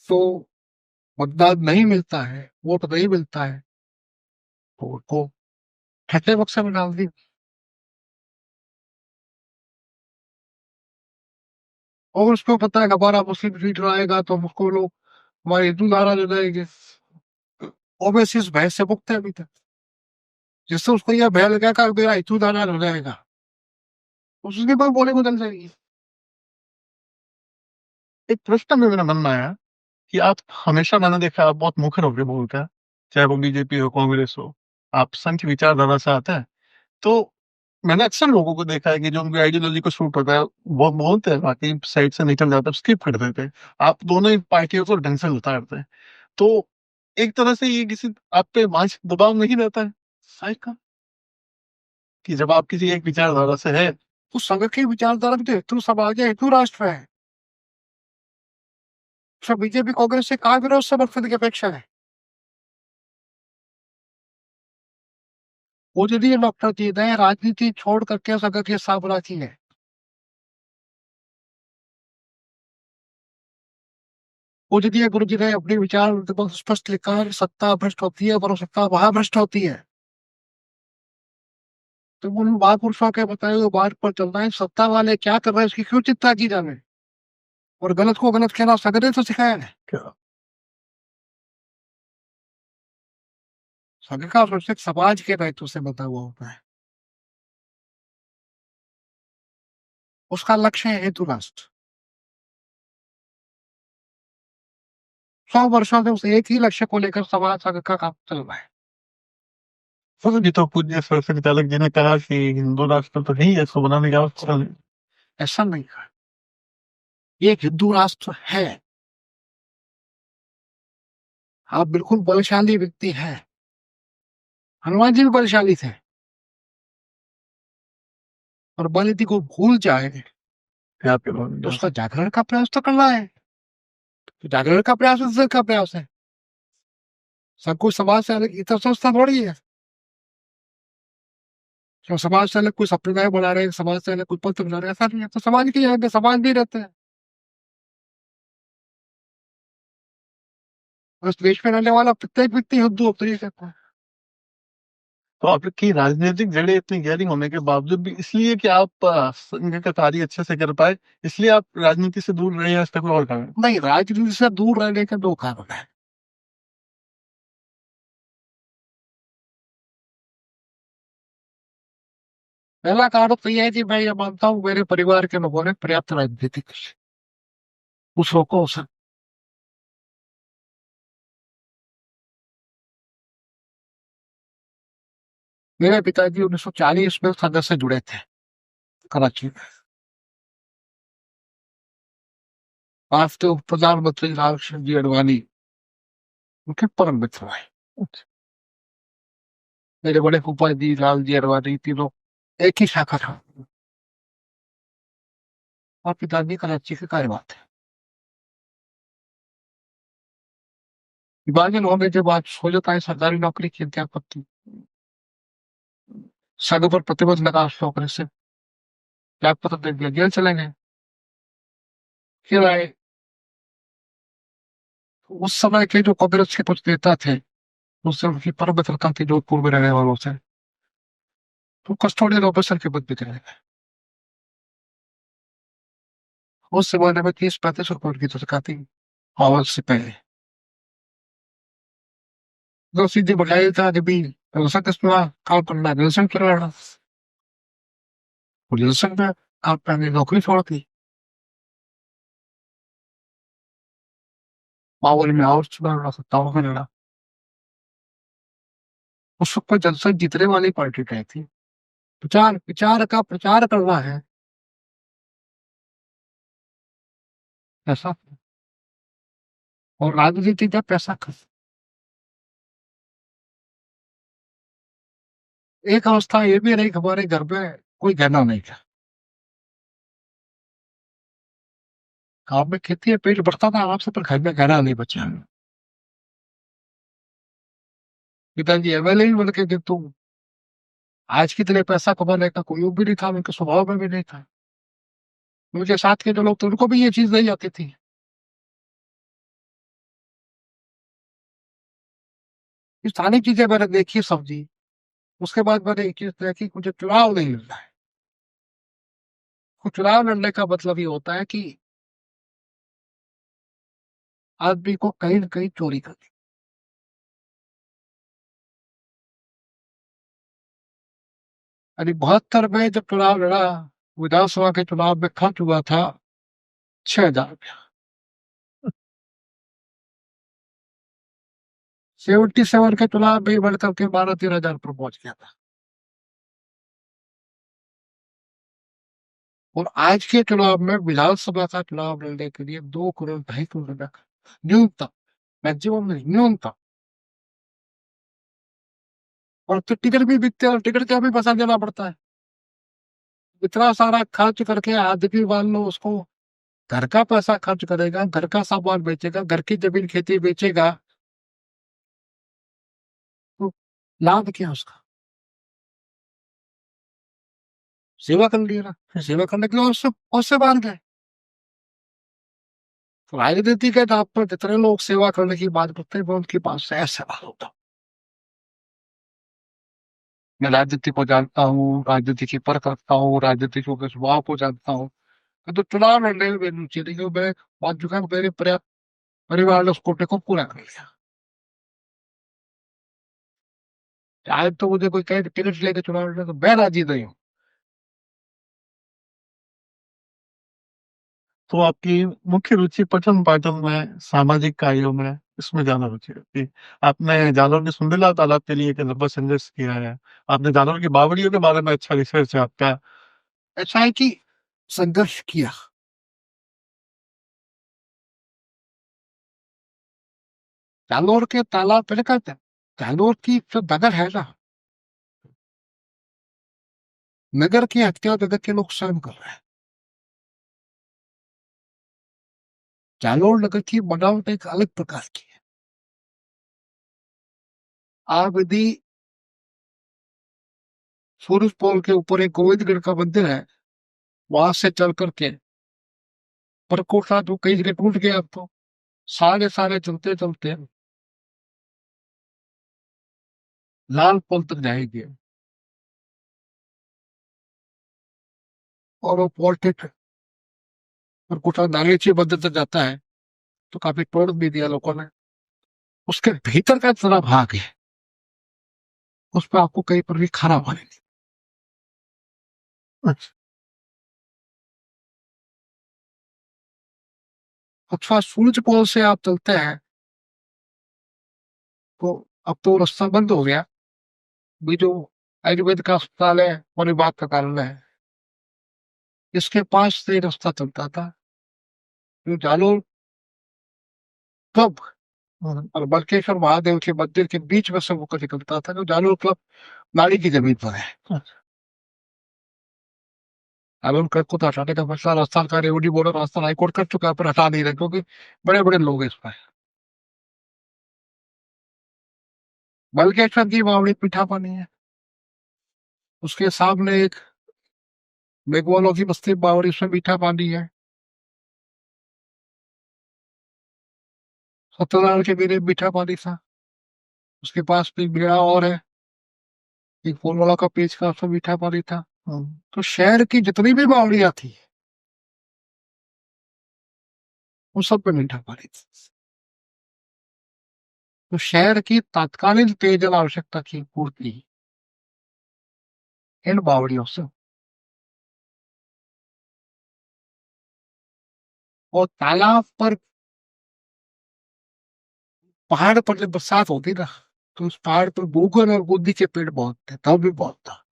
तो मतदान नहीं मिलता है, वोट नहीं मिलता है, तो उनको छठे बक्से में डाल दी। और उसको पता है कि हमारा मुस्लिम लीडर आएगा तो उसको लोग हमारे हिंदू नाराज हो जाएंगे। ओवैसी इस भय से मुक्त है अभी तक। जिससे उसको यह भय लगा कि मेरा हिंदू नाराज हो जाएगा, उसके बाद बोले बदल जाएगी। एक प्रश्न भी मेरे मन में आया कि आप हमेशा, मैंने देखा आप बहुत मुखर होकर बोलते हैं, चाहे वो बीजेपी हो कांग्रेस हो, आप संघ विचारधारा से आते हैं। तो मैंने अक्सर लोगों को देखा है कि जो उनकी आइडियोलॉजी को सूट होता है वो बोलते हैं, बाकी साइड से निकल जाता है, स्किप कर देते हैं। आप दोनों ही पार्टियों को ढंग से उतारते हैं, तो एक तरह से ये किसी आप पे मानसिक दबाव नहीं रहता है साइड का, कि जब आप किसी एक विचारधारा से है। उस संघ की विचारधारा में तो हिंदू समाज है, हिंदू राष्ट्र है। सब बीजेपी कांग्रेस से कहा विरोध समर्थन की अपेक्षा है। वो यदि डॉक्टर जी ने राजनीति छोड़ करके संघ की स्थापना की है, वो यदि गुरु जी ने अपने विचार बहुत स्पष्ट लिखा है, सत्ता भ्रष्ट होती है पर सत्ता महाभ्रष्ट होती है, तो उन महापुरुषों के बताए हुए बात पर चलना है। सत्ता वाले क्या कर रहे हैं इसकी क्यों चिंता की जाए, और गलत को गलत कहना संघ ने तो सिखाया है। क्या संघ का प्रत्येक समाज के दायित्व से बता हुआ होता है। उसका लक्ष्य है हेतु राष्ट्र। 100 वर्षों से उस एक ही लक्ष्य को लेकर समाज संघ का काम चल रहा है। जी, तो पूज्य सरस्वती चालक जी ने कहा कि हिंदू राष्ट्र तो नहीं है, इसको बनाने की आवश्यकता नहीं। ऐसा नहीं है, ये एक हिंदू राष्ट्र है। आप बिल्कुल बलशाली व्यक्ति है, हनुमान जी भी बलशाली थे, और बल यदि को भूल जाए क्या आपके तो बारे उसका जागरण का प्रयास तो करना है। तो जागरण का प्रयास है, का प्रयास है। सब कुछ समाज से अलग इतर संस्था थोड़ी है। जो समाज से अलग कोई संप्रदाय बना रहे हैं, समाज से अलग कोई पंथ बना रहे हैं, ऐसा नहीं है। तो समाज के यहाँ समाज भी रहते हैं। उस देश में रहने वाला प्रत्येक व्यक्ति हिंदू अब तो ये कहता है। तो आपकी राजनीतिक जड़ें इतनी गहरी होने के बावजूद भी, इसलिए कि आप संघ का कार्य अच्छे से कर पाए, इसलिए आप राजनीति से दूर रहे हैं, इसका कोई और कारण है? नहीं, राजनीति से दूर रहने के दो कारण है। पहला कारण तो यह है कि मैं ये मानता हूँ मेरे परिवार के लोगों ने पर्याप्त राजनीतिक दूसरों को अवसर। मेरे पिताजी 1940 में संघ से जुड़े थे कराची में। आज तो प्रधानमंत्री लाल कृष्ण जी अडवाणी उनके परम मित्र हैं। मेरे बड़े फूफा जी लाल जी अडवाणी तीनों एक ही शाखा था, और पिताजी कराची के कार्यवाह थे। विभाजन होने के बाद सोचता है सरकारी नौकरी की अध्यापक, संघ पर प्रतिबंध लगा नौकरी से, त्याग पत्र दे दिया, जेल चले गए। फिर आए, उस समय के जो कांग्रेस के कुछ नेता थे, उससे उनकी परम मित्रता थी जोधपुर में रहने वालों से, तो कस्टोडियन ऑफिसर के पद पे चले गए। उस जमाने में 30-35 रुपए की तनख्वाह थी आवाज से पहले। तो सीधे बताया था कि भी व्यवसाय का काम करना है, निरसन करना, निरसन में आपने नौकरी छोड़ दी। माहौल में और सुधार सत्ताओं में लड़ा। उस वक्त जनसंघ जीतने वाली पार्टी क्या थी? विचार विचार का प्रचार करना है, ऐसा। और राजनीति का पैसा खर्च। एक अवस्था ये भी रही हमारे घर में, कोई गहना नहीं था। गांव में खेती है, पेट भरता था आराम से, पर घर में गहना नहीं बचा। पिताजी अवेलेबल बोल के कि तुम आज की तरह पैसा कमाने का कोई वो भी नहीं था, उनके स्वभाव में भी नहीं था। उनके साथ के जो लोग थे उनको भी ये चीज नहीं आती थी। ये सारी चीजें मैंने देखी समझी। उसके बाद मैंने एक चीज तय की, मुझे चुनाव नहीं लड़ना है। तो चुनाव लड़ने का मतलब ये होता है कि आदमी को कहीं ना कहीं चोरी करनी। यानी 72 में जब चुनाव लड़ा, विधानसभा के चुनाव में खर्च हुआ था 6,000 रुपया। 77 के चुनाव में बढ़ करके 12-13 हजार पर पहुंच गया था। और आज के चुनाव में विधानसभा का चुनाव लड़ने के लिए 2 करोड़ 2.5 करोड़ रुपया न्यूनतम, मैक्सिमम नहीं, न्यूनतम। और तो टिकट भी बिकते हैं, और टिकट का भी पैसा देना पड़ता है। इतना सारा खर्च करके आदमी मान लो उसको घर का पैसा खर्च करेगा, घर का सामान बेचेगा, घर की जमीन खेती बेचेगा, तो लाभ क्या उसका? सेवा कर लिया ना, फिर सेवा करने के लिए उससे बाहर गए। तो राजनीति के नाम पर जितने लोग सेवा करने की बात करते हैं, वो उनके पास से ऐसा सवाल होता। मैं राजनीति को जानता हूँ, राजनीति की परख रखता हूँ, राजनीति के स्वभाव को जानता हूँ। तो चुनाव लड़ने में मेरी रुचि नहीं, क्योंकि मैं मान चुका हूं, मेरे परिवार ने उस कोटे को पूरा कर लिया। चाहे तो मुझे कोई कहे टिकट लेके चुनाव लड़ने, तो मैं राजी नहीं हूँ। तो आपकी मुख्य रुचि पठन पाठन में, सामाजिक कार्यों में, इसमें ज्यादा रुचि रखती है। आपने जालौर के सुंदरलाल तालाब के लिए एक लंबा संघर्ष किया है। आपने जालौर की बावड़ियों के बारे में अच्छा रिसर्च है आपका। ऐसा है कि संघर्ष किया। जालोर के तालाब पे कहते हैं, जालोर की जो नगर है ना, नगर की हत्या नगर के लोग स्वयं कर रहे हैं। जालोर नगर की बनावट एक अलग प्रकार की है। आप यदि सूरज पोल के ऊपर एक गोविंदगढ़ का मंदिर है, वहां से चल करके परकोटा जो कई जगह टूट गया, अब तो सारे सारे चलते चलते लाल पोल तक जाएंगे। और वो पोल ठीक परकोटा नागेची मंदिर तक जाता है, तो काफी तोड़ भी दिया लोगों ने। उसके भीतर का इतना भाग है, उस पर आपको कहीं पर भी खाना पानी नहीं। अच्छा। अथवा सूरज पोल से आप चलते हैं, तो अब तो रास्ता बंद हो गया। भी जो आयुर्वेद का अस्पताल है, वही बात का कारण है। इसके पास से रास्ता चलता था, जो जालोर क्लब और बल्केश्वर महादेव के मंदिर के बीच में से होकर निकलता था, जो जालोर क्लब नाली की जमीन पर है। अच्छा। जालोर क्लब को तो हटाने का फैसला राजस्थान का रेवड़ी बोर्ड और राजस्थान हाईकोर्ट कर चुका है, पर हटा नहीं रहे, क्योंकि बड़े बड़े लोग हैं इसमें। बल्केश्वर की बावड़ी पीठा पानी है, उसके सामने एक मेघवालों की बस्ती बावड़ी, उसमें मीठा पानी है। सत्यनारायण के मेरे मीठा पानी था। उसके पास भी बेड़ा और है, एक फूलवाला का पेज का, उसमें मीठा पानी था। तो शहर की जितनी भी बावड़ियां थी, उन सब पे मीठा पानी था। तो शहर की तात्कालिक पेयजल आवश्यकता की पूर्ति इन बावड़ियों से। और तालाब पर, पहाड़ पर जब बरसात होती ना, तो उस पहाड़ पर गूगल और गुद्दी के पेड़ बहुत थे, तब भी बहुत था,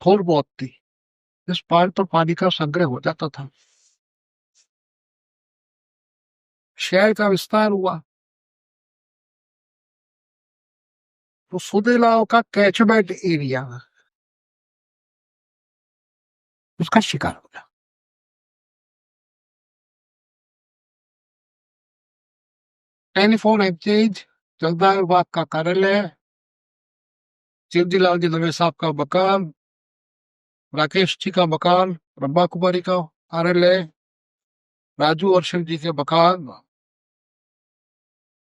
थोड़ बहुत थी। इस पहाड़ पर पानी का संग्रह हो जाता था। शहर का विस्तार हुआ, तो सुदेलाव का कैचमेंट एरिया उसका शिकार हो गया। टेलीफोन एक्सचेंज, चौधरी विभाग का कार्यालय, शिवजी लाल जी दवे साहब का मकान, राकेश जी का मकान, ब्रह्मा कुमारी का कार्यालय, राजू और शिव जी के मकान,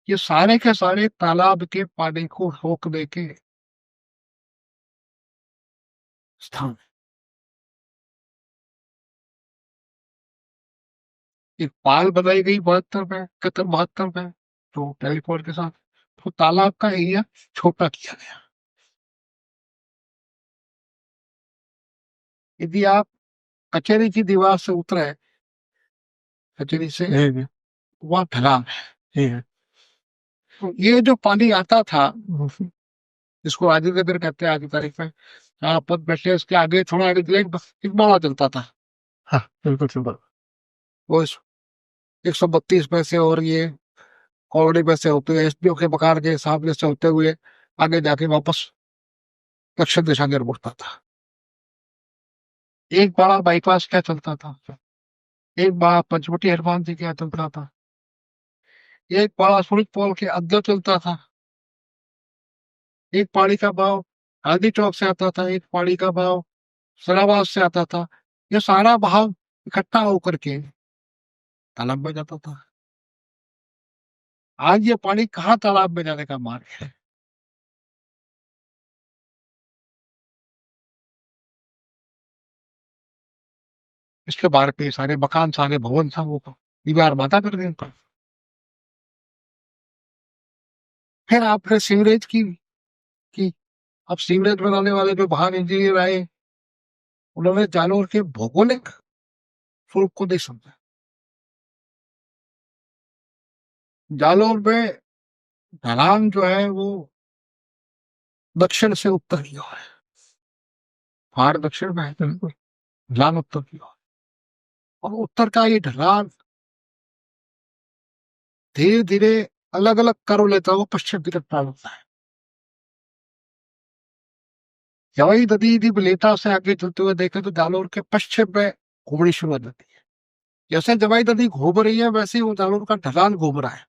ये सारे के सारे तालाब के पानी को रोकने के स्थान। एक पाल बनाई गई 72 में, 71 में, तो टेलीफोन के साथ, तो तालाब का एरिया छोटा किया गया। यदि आप कचहरी की दीवार से उतरे, कचहरी से, वहां ढलान है। तो ये जो पानी आता था, जिसको आदि नगर कहते हैं आज की तारीख में, जहाँ पद बैठे उसके आगे थोड़ा आगे चले, एक बाड़ा चलता था। हाँ बिल्कुल सिंपल। वो 132 पैसे और ये कौड़ी पैसे होते हुए एसपीओ के मकान के सामने से होते हुए आगे जाके वापस दक्षिण दिशा में मुड़ता था। एक बड़ा बाईपास क्या चलता था, एक बड़ा पंचवटी हनुमान जी क्या चलता था, एक बड़ा सूरज पोल के अंदर चलता था, एक पानी का भाव गांधी चौक से आता था, एक पानी का भाव सराबाद से आता था। ये सारा भाव इकट्ठा होकर के तालाब में जाता था। आज ये पानी कहाँ तालाब में जाने का मार्ग है? इसके बाहर के सारे मकान, सारे भवन सब वो दीवार माता कर गए। फिर आपने सीवरेज की अब सीवरेज बनाने वाले जो महान इंजीनियर आए, उन्होंने जालौर के भौगोलिक स्वरूप को नहीं समझा। जालौर में ढलान जो है वो दक्षिण से उत्तर की ओर है, पहाड़ दक्षिण में है, बिल्कुल ढलान उत्तर की ओर, और उत्तर का ये ढलान धीरे धीरे अलग अलग कर्व लेता हुआ पश्चिम की तरफ प्रारंभ होता है। जवाई नदी यदि बलेटा से आगे चलते हुए देखें तो जालौर के पश्चिम में घूमनी शुरू हो जाती है। जैसे जवाई नदी घूम रही है, वैसे ही वो जालौर का ढलान घूम रहा है।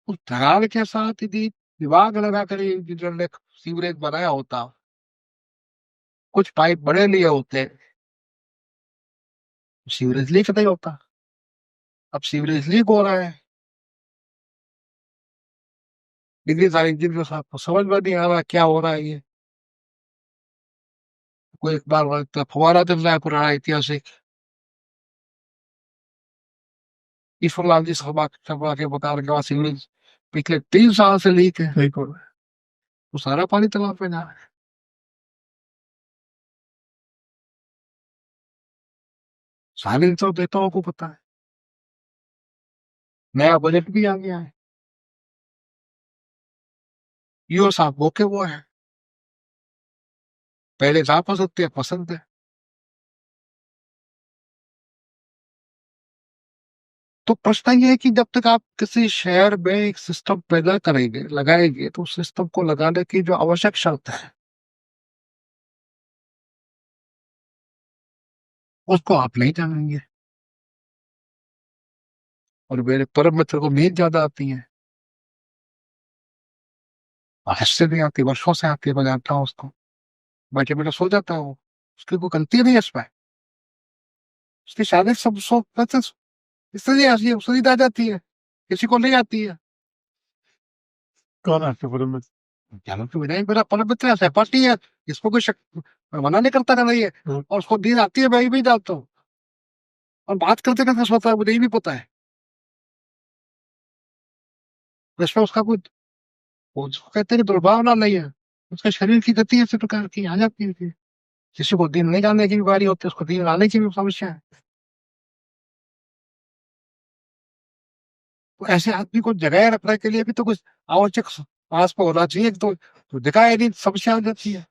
उस ढलान के साथ यदि विभाग लगा कर जिन्होंने सीवरेज बनाया होता, कुछ पाइप बड़े लिए होते, सीवरेज लीक नहीं होता। अब सीवरेज लीक हो रहा है, डिग्री सारे इंजीनियर साहब को समझ में नहीं आ रहा क्या हो रहा है। ये कोई एक बार फुवारा चल रहा है पुराना ऐतिहासिक, ईश्वरलाल जी सभा के मकान के पास सीवरेज पिछले 3 साल से लीक है, लीक हो रहा है, तो सारा पानी तालाब में जा रहा है। सारे तो नेताओं को पता है। नया बजट भी आ गया है, यो साहब वो के वो है, पहले जहां पसंद थे पसंद है। तो प्रश्न ये है कि जब तक आप किसी शहर में एक सिस्टम पैदा करेंगे, लगाएंगे, तो उस सिस्टम को लगाने की जो आवश्यक शर्त है उसको आप नहीं जानेंगे। और मेरे परम मित्र को नींद ज्यादा आती है, हंससे नहीं आती, वर्षों से आती है, मैं जानता हूँ उसको। बैठे बैठे सो जाता हूँ, उसकी कोई गलती नहीं है इसमें, उसकी शारीरिक सब सो इसलिए हंसी सुनीत आ जाती है, किसी को नहीं आती है। कौन है आपके परम मित्र? ज्ञान की विनय मेरा परम मित्र है, सहपाठी है, इसको कोई शक मना नहीं करता नहीं है। और उसको नींद आती है, मैं भी जानता हूँ, और बात करते करते सोता है, मुझे ये भी पता है। तो इसमें उसका कोई, वो उसको कहते हैं कि दुर्भावना नहीं है, उसके शरीर की गति इसी प्रकार की आ जाती है। किसी को दिन नहीं जाने की बीमारी होती है, उसको दिन आने की भी समस्या है। तो ऐसे आदमी को जगाए रखने के लिए भी तो कुछ आवश्यक पास में होना चाहिए, तो जगाए नहीं, समस्या आ जाती है।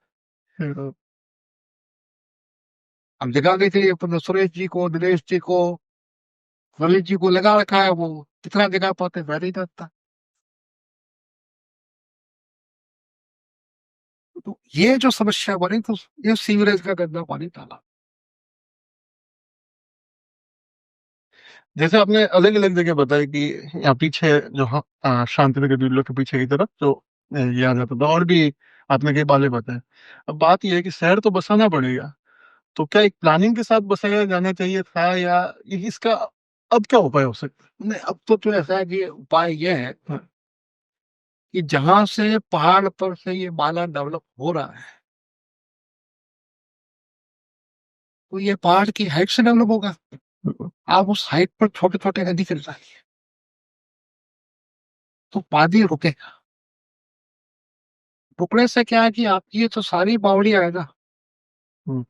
अब जगाने के लिए अपने सुरेश जी को, दिनेश जी को, ललित जी को लगा रखा है, वो कितना जगा पाते मैं नहीं जानता। तो ये जो समस्या बनी, तो ये सीवरेज का गंदा पानी डाला। जैसे आपने अलग अलग जगह बताया कि यहाँ पीछे जो शांति नगर बिरला के पीछे की तरफ जो ये आ जाता था, और भी आपने कई बातें बताए। अब बात यह है कि शहर तो बसाना पड़ेगा, तो क्या एक प्लानिंग के साथ बसाया जाना चाहिए था, या इसका अब क्या उपाय हो सकता नहीं, अब तो ऐसा है कि उपाय ये है है? कि जहां से पहाड़ पर से ये माला डेवलप हो रहा है, तो ये पहाड़ की हाइट से डेवलप होगा। आप उस हाइट पर छोटे छोटे नदी कर रही है, तो पानी रुकेगा। रुकने से क्या है कि आपकी ये तो सारी बावड़ी आएगा, हम्म,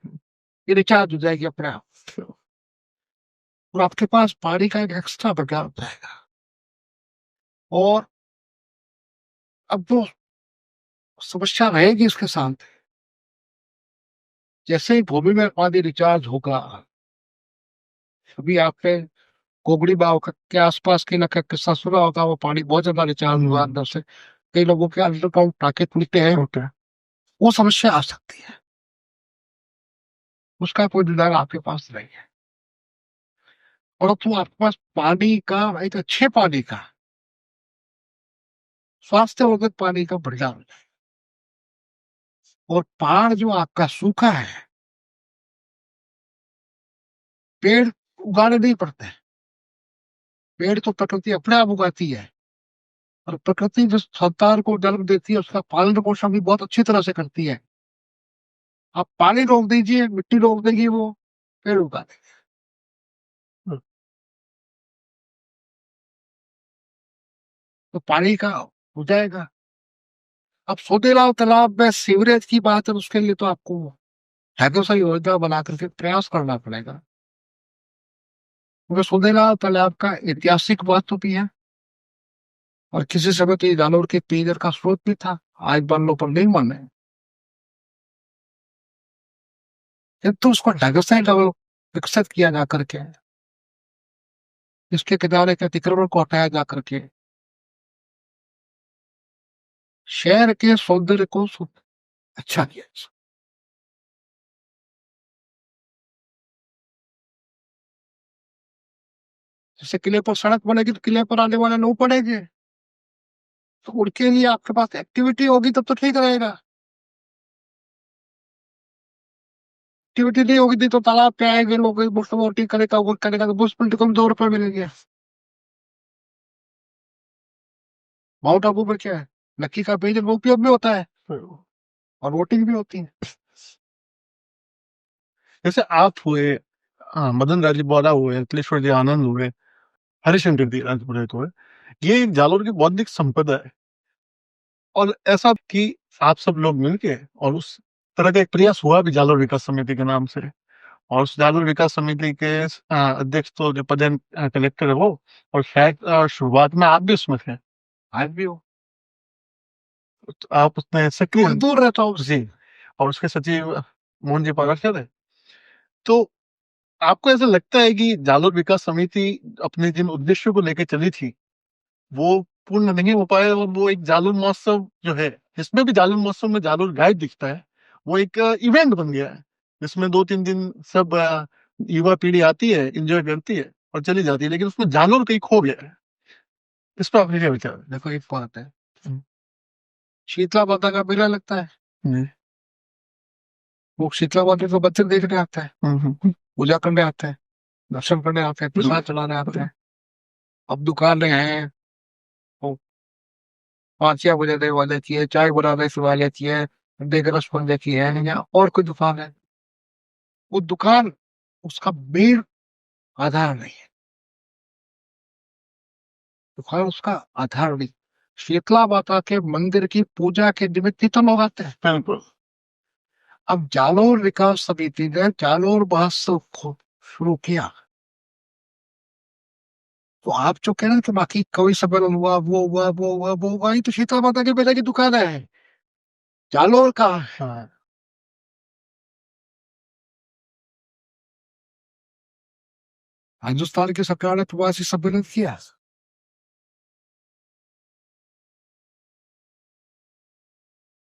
ये रिचार्ज हो जाएगी अपने आप, और आपके पास पानी का एक एक्स्ट्रा बचाव हो जाएगा। और अब जो समस्या रहेगी इसके साथ, जैसे ही भूमि में पानी रिचार्ज होगा, अभी आपने कोगड़ी बाव के आसपास के इलाके का किस्सा सुना होगा, वो पानी बहुत ज्यादा रिचार्ज हुआ अंदर से, कई लोगों के अंडरग्राउंड टाके खुलते हैं, ओके। वो समस्या आ सकती है। उसका कोई निदान आपके पास नहीं है, और तो आपके पास पानी का, एक अच्छे पानी का, स्वास्थ्यवर्धक पानी का भंडार है। और पहाड़ जो आपका सूखा है, पेड़ उगाने नहीं पड़ते हैं। पेड़ तो प्रकृति अपने आप उगाती है, और प्रकृति जिस संतान को जन्म देती है उसका पालन पोषण भी बहुत अच्छी तरह से करती है। आप पानी रोक दीजिए, मिट्टी रोक देगी, वो पेड़ उगा देगी। तो पानी का हो जाएगा। अब सोतेलाव तालाब में सीवरेज की बात है, उसके लिए तो आपको हैदोसा योजना बना करके प्रयास करना पड़ेगा, क्योंकि सोतेलाव तालाब का ऐतिहासिक महत्व भी है, और किसी समय तो ये जानवर के पेयजल का स्रोत भी था। आज बालों पर नहीं माने, किंतु उसको ढंग से डेवलप विकसित किया जा करके, इसके किनारे के अतिक्रमण को हटाया जा करके शहर के सौंदर्य को अच्छा किया। जैसे किले पर सड़क बनेगी तो किले पर आने वाले लोग पड़ेंगे, तो उनके लिए आपके पास एक्टिविटी होगी तब तो ठीक रहेगा। एक्टिविटी नहीं होगी तो तालाब पे आएंगे लोग, बोटिंग करेगा, वो करेगा, तो उस पर कम 2 रुपए मिलेंगे। माउंट आबू में क्या है, लक्की का पेज उपयोग भी होता है, और वोटिंग भी होती है। जैसे आप हुए, मदन राजी बोरा हुए, अखिलेश्वर जी आनंद हुए, हरिशंकर जी राजपुरोहित हुए, ये एक जालोर की बौद्धिक संपदा है। और ऐसा कि आप सब लोग मिलके, और उस तरह का एक प्रयास हुआ भी जालोर विकास समिति के नाम से, और उस जालोर विकास समिति के अध्यक्ष तो जो पदेन कलेक्टर है वो, और शायद शुरुआत में आप भी उसमें थे। आज भी हो, तो आप उसमें सक्रिय दूर रहता हूँ। जी, और उसके सचिव मोहन जी पाराशर है। तो आपको ऐसा लगता है कि जालोर विकास समिति अपने जिन उद्देश्यों को लेकर चली थी, वो पूर्ण नहीं हो पाए, और वो एक जालोर महोत्सव जो है, जिसमें भी जालोर महोत्सव में जालोर गाइड दिखता है, वो एक इवेंट बन गया है, जिसमें 2-3 दिन सब युवा पीढ़ी आती है, एंजॉय करती है और चली जाती है, लेकिन उसमें जालोर कहीं खो गया है। इस पर आपके क्या विचार है? देखो, एक बात है, हम्म, शीतला माता का मेला लगता है, जी, लोग शीतला माता को बच्चे देखने आते हैं, पूजा करने आते हैं, दर्शन करने आते हैं, प्रसाद चलाने आते हैं। अब दुकानें हैं, वो 5 6 बजे वाले की है, चाय बनाने से वाले की है, ठंडे का रस बनने की है, या और कोई दुकान है, वो दुकान उसका मेन आधार नहीं है। दुकान उसका आधार नहीं। शीतला माता के मंदिर की पूजा के निमित्त ही तो लोग आते हैं। बिल्कुल। अब जालोर विकास समिति ने जालोर महोत्सव को शुरू किया, तो आप जो कह रहे हैं कि बाकी कवि सम्मेलन हुआ, वो हुआ, वो हुआ, वो हुआ, ये तो शीतला माता के बेटे की दुकान है, जालोर का है। हाँ, हिंदुस्तान की सरकार ने प्रवासी सम्मेलन किया,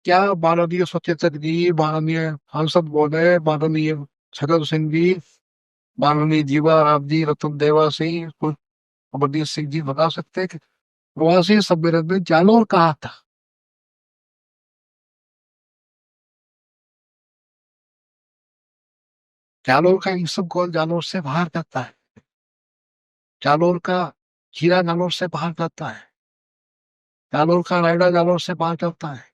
क्या माननीय सचेतक जी, माननीय सांसद महोदय, माननीय छगन सिंह जी, माननीय जीवा राम जी, रतन देवा सिंह, अमरजीत सिंह जी बता सकते हैं कि प्रवासी सम्मेलन में जालोर कहा था? जालोर का यूसुफ गोल जालोर से बाहर जाता है, जालोर का हीरा जालोर से बाहर जाता है, जालोर का रायडा जालोर से बाहर जाता है।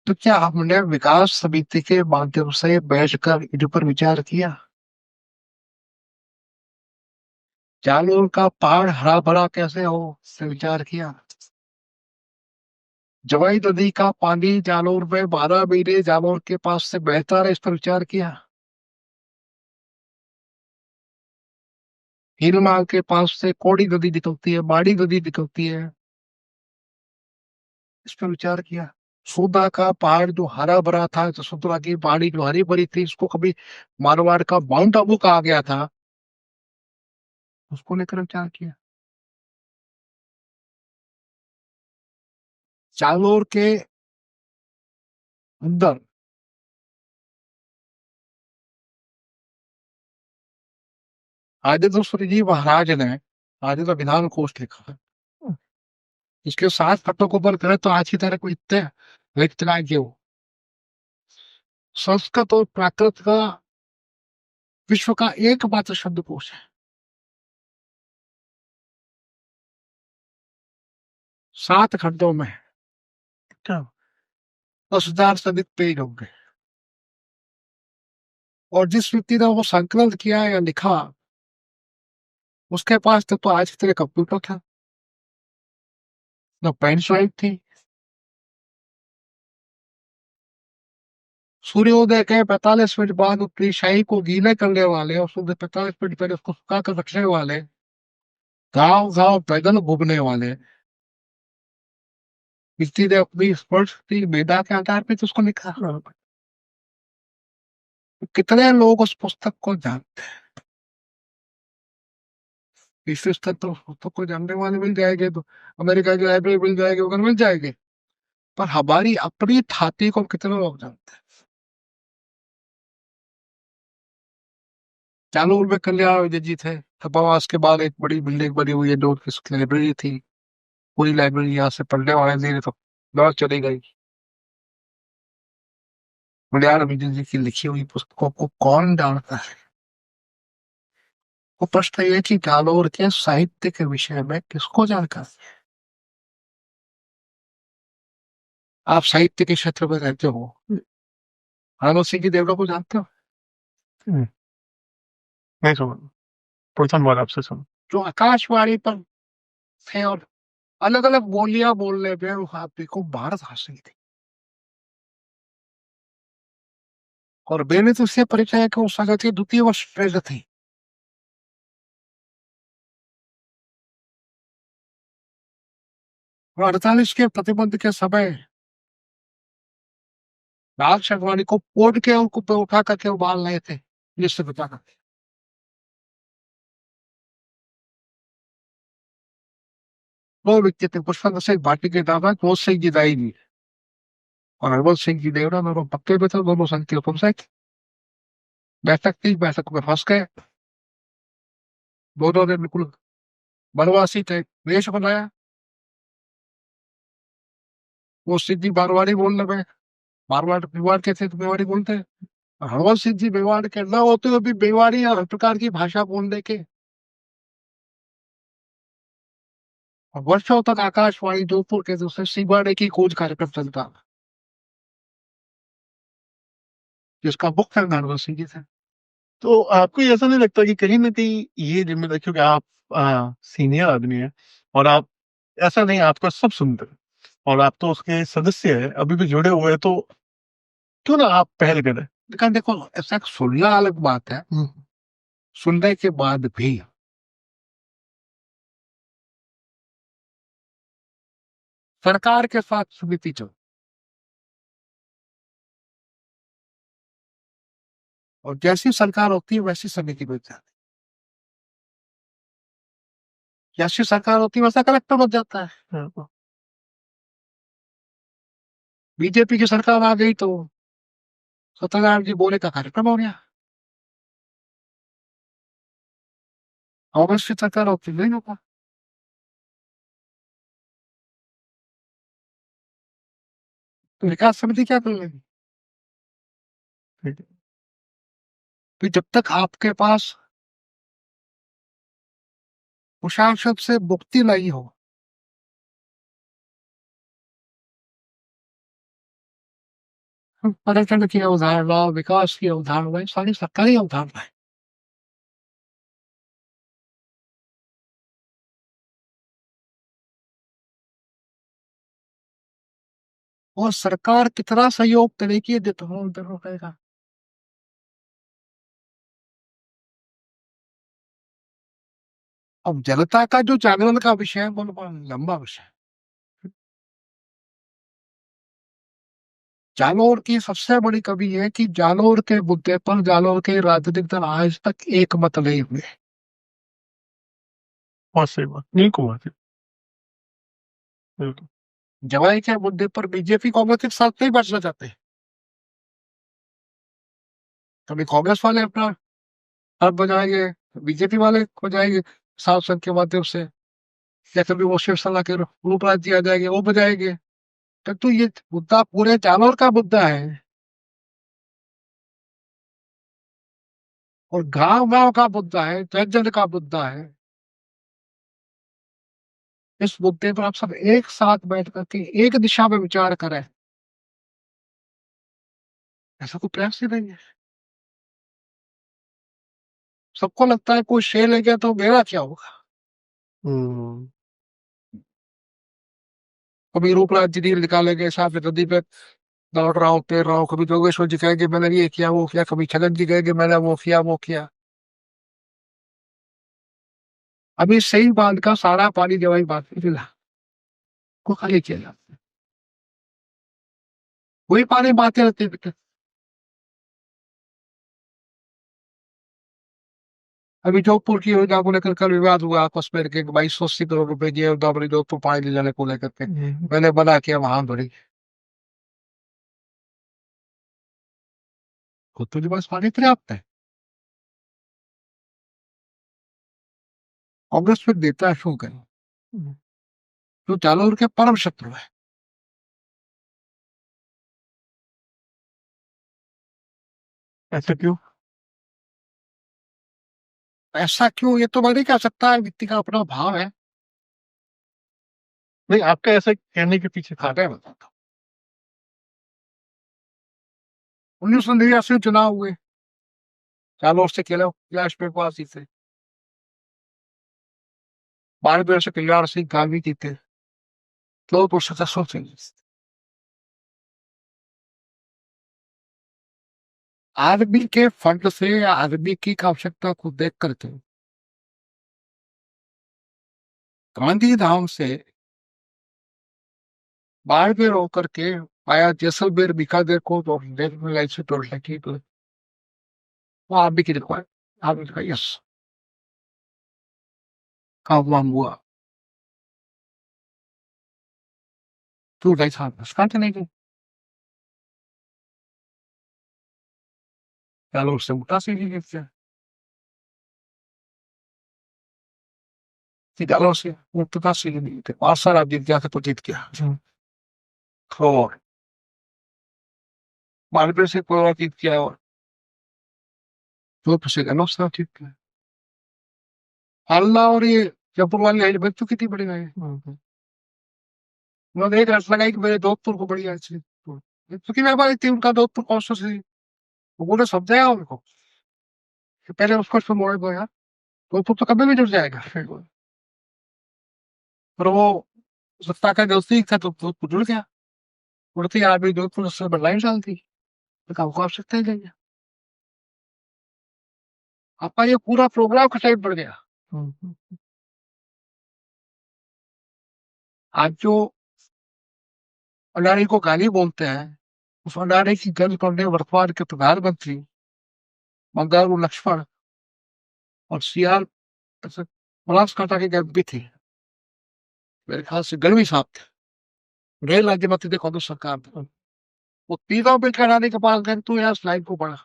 तो क्या हमने विकास समिति के माध्यम से बैठकर इन पर विचार किया? जालोर का पहाड़ हरा भरा कैसे हो, इससे विचार किया? जवाई नदी का पानी जालोर में 12 महीने जालोर के पास से बहता रहे, इस पर विचार किया? हिरमाल के पास से कोड़ी नदी निकलती है, बाड़ी नदी निकलती है, इस पर विचार किया? सोदा का पहाड़ जो हरा भरा था, जसवंतरा की पहाड़ी जो हरी भरी थी, इसको कभी मारवाड़ का माउंट आबू कहा गया था, उसको लेकर विचार किया? जालोर के अंदर आदित्य जी महाराज ने आदित्य विधान कोश लिखा है, इसके 7 खट्टों को ऊपर करे तो आज की तरह कोई इतने व्यक्ति के हो। संस्कृत और प्राकृत का विश्व का एकमात्र शब्दकोश है, 7 खंडों में क्या 10,000 से अधिक पेज होंगे। और जिस व्यक्ति ने वो संकलन किया या लिखा, उसके पास तो आज की तरह कंप्यूटर था, न पेन ड्राइव थी। सूर्योदय के 45 मिनट बाद अपनी शाही को गीले करने वाले और सूर्य 45 मिनट पहले उसको सुखा कर रखने वाले, गांव गांव पैदल घूमने वाले व्यक्ति ने अपनी स्पर्श की मेधा के आधार पर तो उसको लिखा। कितने लोग उस पुस्तक को जानते हैं? विश्व स्तर पर उस पुस्तक को जानने वाले मिल जाएंगे तो अमेरिका की लाइब्रेरी मिल जाएगी, उधर मिल जाएंगे, पर हमारी अपनी थाती को कितने लोग जानते हैं? जालौर में कल्याण विजय जी थे, छापामार के बाद एक बड़ी बिल्डिंग बनी हुई है जो उसकी लाइब्रेरी थी, पूरी लाइब्रेरी यहाँ से पढ़ने वाले नहीं तो लौट चली गई। कल्याण विजय जी की लिखी हुई पुस्तकों को कौन जानता है? वो प्रश्न ये कि जालौर के साहित्य के विषय में किसको जानकारी है? आप साहित्य के क्षेत्र में रहते हो, हनुमत सिंह की देवड़ा को जानते हो? हम्म, नहीं सुना, प्रथम बार आपसे सुना। जो आकाशवाणी पर थे और अलग अलग बोलियां बोलने पे वो आप को भारत हासिल थी। और मैंने तो उससे परिचय है कि वो संगत के 2 वर्ष प्रेरित थी। और 48 के प्रतिबंध के समय लाल शेरवानी को पोड़ के उनको पे उठा करके उबाल रहे थे जिससे बचा करके। दो व्यक्ति थे, पुष्पेंद्र सिंह भाटी के दादा जोत सिंह जी दाई जी और हरबंस सिंह जी देवड़ा, दोनों पक्के में थे, दोनों संघ के हुक्म से बैठक थी, बैठक में फंस गए। दोनों ने बिल्कुल बनवासी थे, वेश बनाया, वो सिद्धि मारवाड़ी बोलने में, मारवाड़ मेवाड़ के थे तो मेवाड़ी बोलते हैं। हरवंश सिंह जी मेवाड़ के न होते हुए भी मेवाड़ी और हर प्रकार की भाषा बोलने के। और वर्षों तक आकाशवाणी जोधपुर के दूसरे सीबाड़े की खोज कार्यक्रम चलता, जिसका मुख्य हरवंश सिंह जी थे। तो आपको ये ऐसा नहीं लगता कि कहीं ना कहीं ये जिम्मेदारी, क्योंकि आप सीनियर आदमी हैं और आप, ऐसा नहीं आपका सब सुनते हैं और आप तो उसके सदस्य हैं, अभी भी जुड़े हुए हैं, तो क्यों ना आप पहल करें? लेकिन देखो, ऐसा सुनना अलग बात है, सुनने के बाद भी सरकार के साथ समिति चल, और जैसी सरकार होती है वैसी समिति बन जाती है, जैसी सरकार होती है वैसा कलेक्टर बन जाता है। हाँ, बीजेपी की सरकार आ गई तो सत्यनारायण जी बोले का कार्यक्रम हो गया। कांग्रेस की सरकार होती नहीं होता। तो विकास समिति क्या कर लेगी? फिर जब तक आपके पास कुशासन से मुक्ति नहीं हो, पर्यटन की अवधारणा, विकास की अवधारणा, सारी सरकारी अवधारणा है। और सरकार कितना सहयोग करेगी दोनों दोनों करेगा। अब जनता का जो जागरण का विषय है वो बड़ा लंबा विषय है। जालोर की सबसे बड़ी कमी है कि जालोर के मुद्दे पर जालोर के राजनीतिक दल आज तक एक मत नहीं हुए। बहुत सही बात, नील कुमार जी, बिल्कुल। जवाई के मुद्दे पर बीजेपी कांग्रेस के साथ नहीं बैठना चाहते। कभी कांग्रेस वाले अपना हाथ बजाएंगे, बीजेपी वाले हो जाएंगे सांसद के माध्यम से, या कभी वो शिवसेना के रूपराज जी आ जाएंगे, वो बजाएंगे। तो ये मुद्दा पूरे जालोर का मुद्दा है और गांव गांव का मुद्दा है, जन जन का मुद्दा है। इस मुद्दे पर आप सब एक साथ बैठ करके एक दिशा में विचार करें, ऐसा कोई प्रयास ही नहीं है। सबको लगता है कोई शेर ले गया तो मेरा क्या होगा। हम्म, कभी रूपराज जी रील निकालेंगे, साथ नदी पे दौड़ रहा हूँ, तैर रहा हूँ, कभी जोगेश्वर जी कहेंगे मैंने ये किया वो किया, कभी छगन जी कहेंगे मैंने वो किया वो किया। अभी सही बांध का सारा पानी जवाई बांध में मिला को खाली किया जाता है, वही पानी बहाते रहते हैं। अभी जोधपुर की योजना को लेकर कल विवाद हुआ आपस में के 2280 करोड़ रुपए दिए और दाबरी जोधपुर पानी ले जाने को लेकर के मैंने बना किया वहां भरी, खुद तो पास पानी पर्याप्त है। कांग्रेस फिर देता है शो करें, जो जालोर के परम शत्रु है। ऐसा क्यों? ऐसा क्यों ये तो मैं नहीं कह सकता है, व्यक्ति का अपना भाव है। नहीं, आपका ऐसा कहने के पीछे था? मैं बताता हूँ, 1989 चुनाव हुए, जालोर से कैलाश मेघवाल जी थे, 12 से कल्याण सिंह गांधी जी थे, 2 से जसवंत सिंह जी थे। आर्मी के फंड से या आर्मी की आवश्यकता को देख करके गांधी धाम से बाड़मेर होकर के आया जैसलमेर बीकानेर को तो रेलवे लाइन से जोड़ने की तो वो आर्मी की रिक्वायर्ड, आर्मी का यस काम वाम हुआ। 2 2.5 साल स्टार्ट नहीं गई, चलो उससे उठा सीधी जीत से, चलो से उठा सीधी नहीं थे, 5 साल आप जीत गया था तो जीत गया। और बाड़मेर से कोई और जीत गया और जोधपुर से गनौर साहब जीत गया। हल्ला और ये जयपुर वाली बच चुकी थी बड़ी गई, उन्होंने एक रट लगाई कि मेरे जोधपुर को बढ़िया अच्छी, क्योंकि व्यापारी थी उनका जोधपुर कॉन्स्टिट्यूंसी, उन्होंने समझाया उनको कि पहले उसको इसको मोड़े दो यार, जोधपुर तो कभी भी जुड़ जाएगा। पर वो सत्ता का नजदीक था तो जोधपुर जुड़ गया, उड़ती आदमी जोधपुर से लाइन डालती, तो काम को आवश्यकता ही नहीं है। आपका ये पूरा प्रोग्राम का टाइम बढ़ गया। आज जो अडानी को गाली बोलते हैं, उस अडानी की गल करने वर्तमान के प्रधानमंत्री बंगारू लक्ष्मण और सीआर बनासकांठा के भी थे, मेरे ख्याल से गढ़वी साहब थे, रेल राज्य मंत्री थे कांग्रेस सरकार में। वो 3 बिल कराने के पास गए तो यार स्लाइड को पड़ा,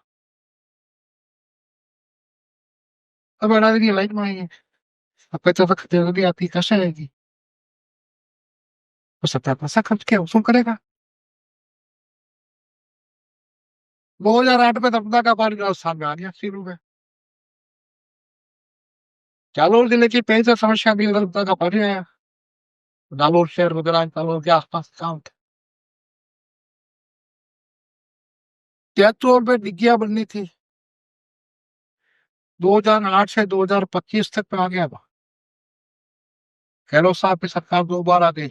अब अडानी की लाइन में आई है, अब कहते वक्त जल्दी आती कैसे आएगी, तो 70 पैसा खर्च किया उसको करेगा। 2008 में नर्मदा का पानी राजस्थान में आ गया शुरू में। जालौर जिले की पेयजल समस्या भी नर्मदा का पानी आया, जालौर शहर वगैरह जालौर के आसपास गाँव थे। जैतून में डिग्गियां बननी थी, 2008 से 2025 तक में आ गया था। गहलोत साहब की सरकार 2 बार आ गई,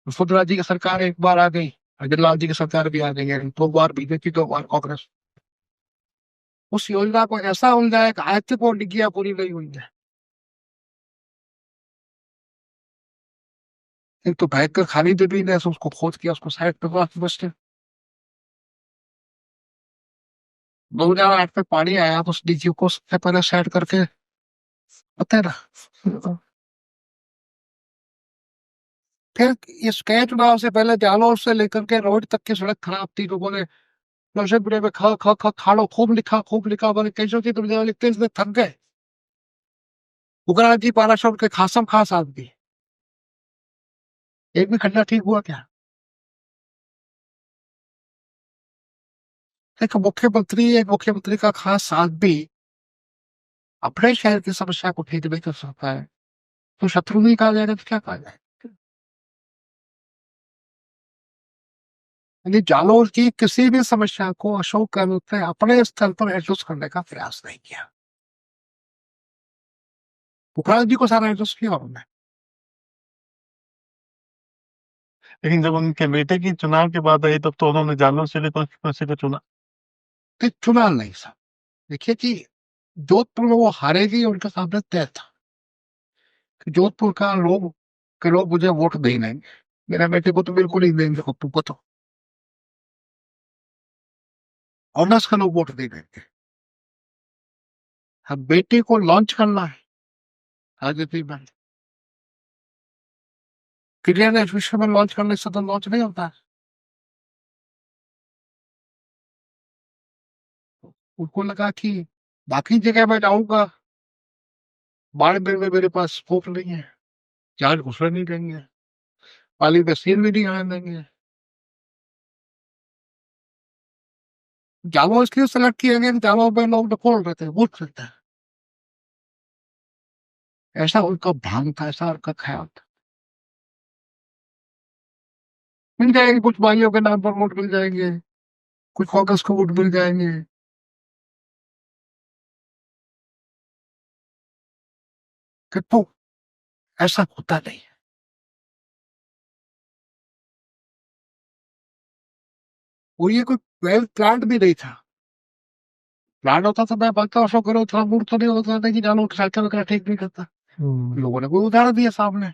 वसुंधरा जी की सरकार 1 बार आ गई, अजय लाल जी की सरकार भी आ गई है, 2 बार बीजेपी 2 बार कांग्रेस। उस योजना को ऐसा उलझाया कि आज तक वो डिग्गियां पूरी नहीं हुई है। एक तो भयंकर खाली जमीन है, उसको खोद किया, उसको साइड पे बचते। 2008 में पानी आया तो उस डीजी को सबसे पहले साइड करके, पता है ना। फिर इस कई चुनाव से पहले जालौर से लेकर के रोड तक की सड़क खराब थी, लोगों ने नौशेपुरे में खा खा खा खाड़ो खूब लिखा बोले कैसो की तुम लिखते इसमें थक गए। उगरा जी पाराशर के खासम खास आदमी, एक भी खड्डा ठीक हुआ क्या? एक मुख्यमंत्री का खास आदमी अपने शहर की समस्या को ठीक नहीं कर सकता है, तो शत्रु नहीं कहा जाएगा तो क्या कहा जाए? यानी जालौर की किसी भी समस्या को अशोक गहलोत ने अपने स्तर पर एडजस्ट करने का प्रयास नहीं किया। पुखराज जी को सारा एडजस्ट किया उन्होंने। लेकिन जब उनके बेटे की चुनाव की बात आई तब तो उन्होंने जालौर से कॉन्स्टिट्यूंसी को चुना। तो चुना नहीं साहब, देखिए कि जोधपुर में वो हारेगी, उनके सामने तय था कि जोधपुर का लोग के लोग मुझे वोट नहीं देंगे, मेरे बेटे को तो बिल्कुल ही देंगे, पप्पू को तो ऑनर्स का लोग वोट नहीं देंगे। अब बेटे को लॉन्च करना है राजनीति में, क्लियर विश्व में लॉन्च करने से तो लॉन्च नहीं होता है। उनको लगा कि बाकी जगह मैं जाऊंगा, बाड़मेर में मेरे पास स्कोप नहीं है, जहाज घुसने नहीं देंगे, पाली में सील भी नहीं आने देंगे। जावा इसलिए सेलेक्ट किया गया, जावा में लोग बोल रहे थे वोट करते हैं, ऐसा उनका भ्रम था, ऐसा उनका ख्याल था। मिल जाएंगे कुछ भाइयों के नाम पर वोट मिल जाएंगे, कुछ कांग्रेस को वोट मिल जाएंगे, किंतु ऐसा होता नहीं है। वो ये कोई वेल प्लान भी नहीं था। प्लान होता तो मैं बनता अशोक करो थोड़ा मूड तो नहीं होता था कि जानो साइकिल वगैरह ठीक नहीं करता। लोगों ने कोई उदाहरण दिया सामने।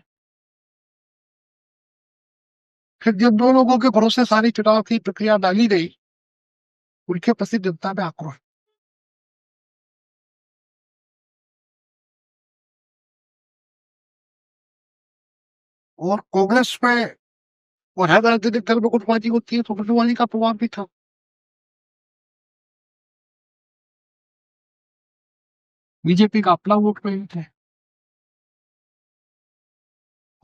फिर जब दो लोगों के भरोसे सारी चुनाव की प्रक्रिया डाली गई, उनके प्रति जनता में आक्रोश। और कांग्रेस में और हर राजनीतिक दल में गुटबाजी होती है, तो गुटबाजी का प्रभाव भी था। बीजेपी का अपना वोट बैंक है।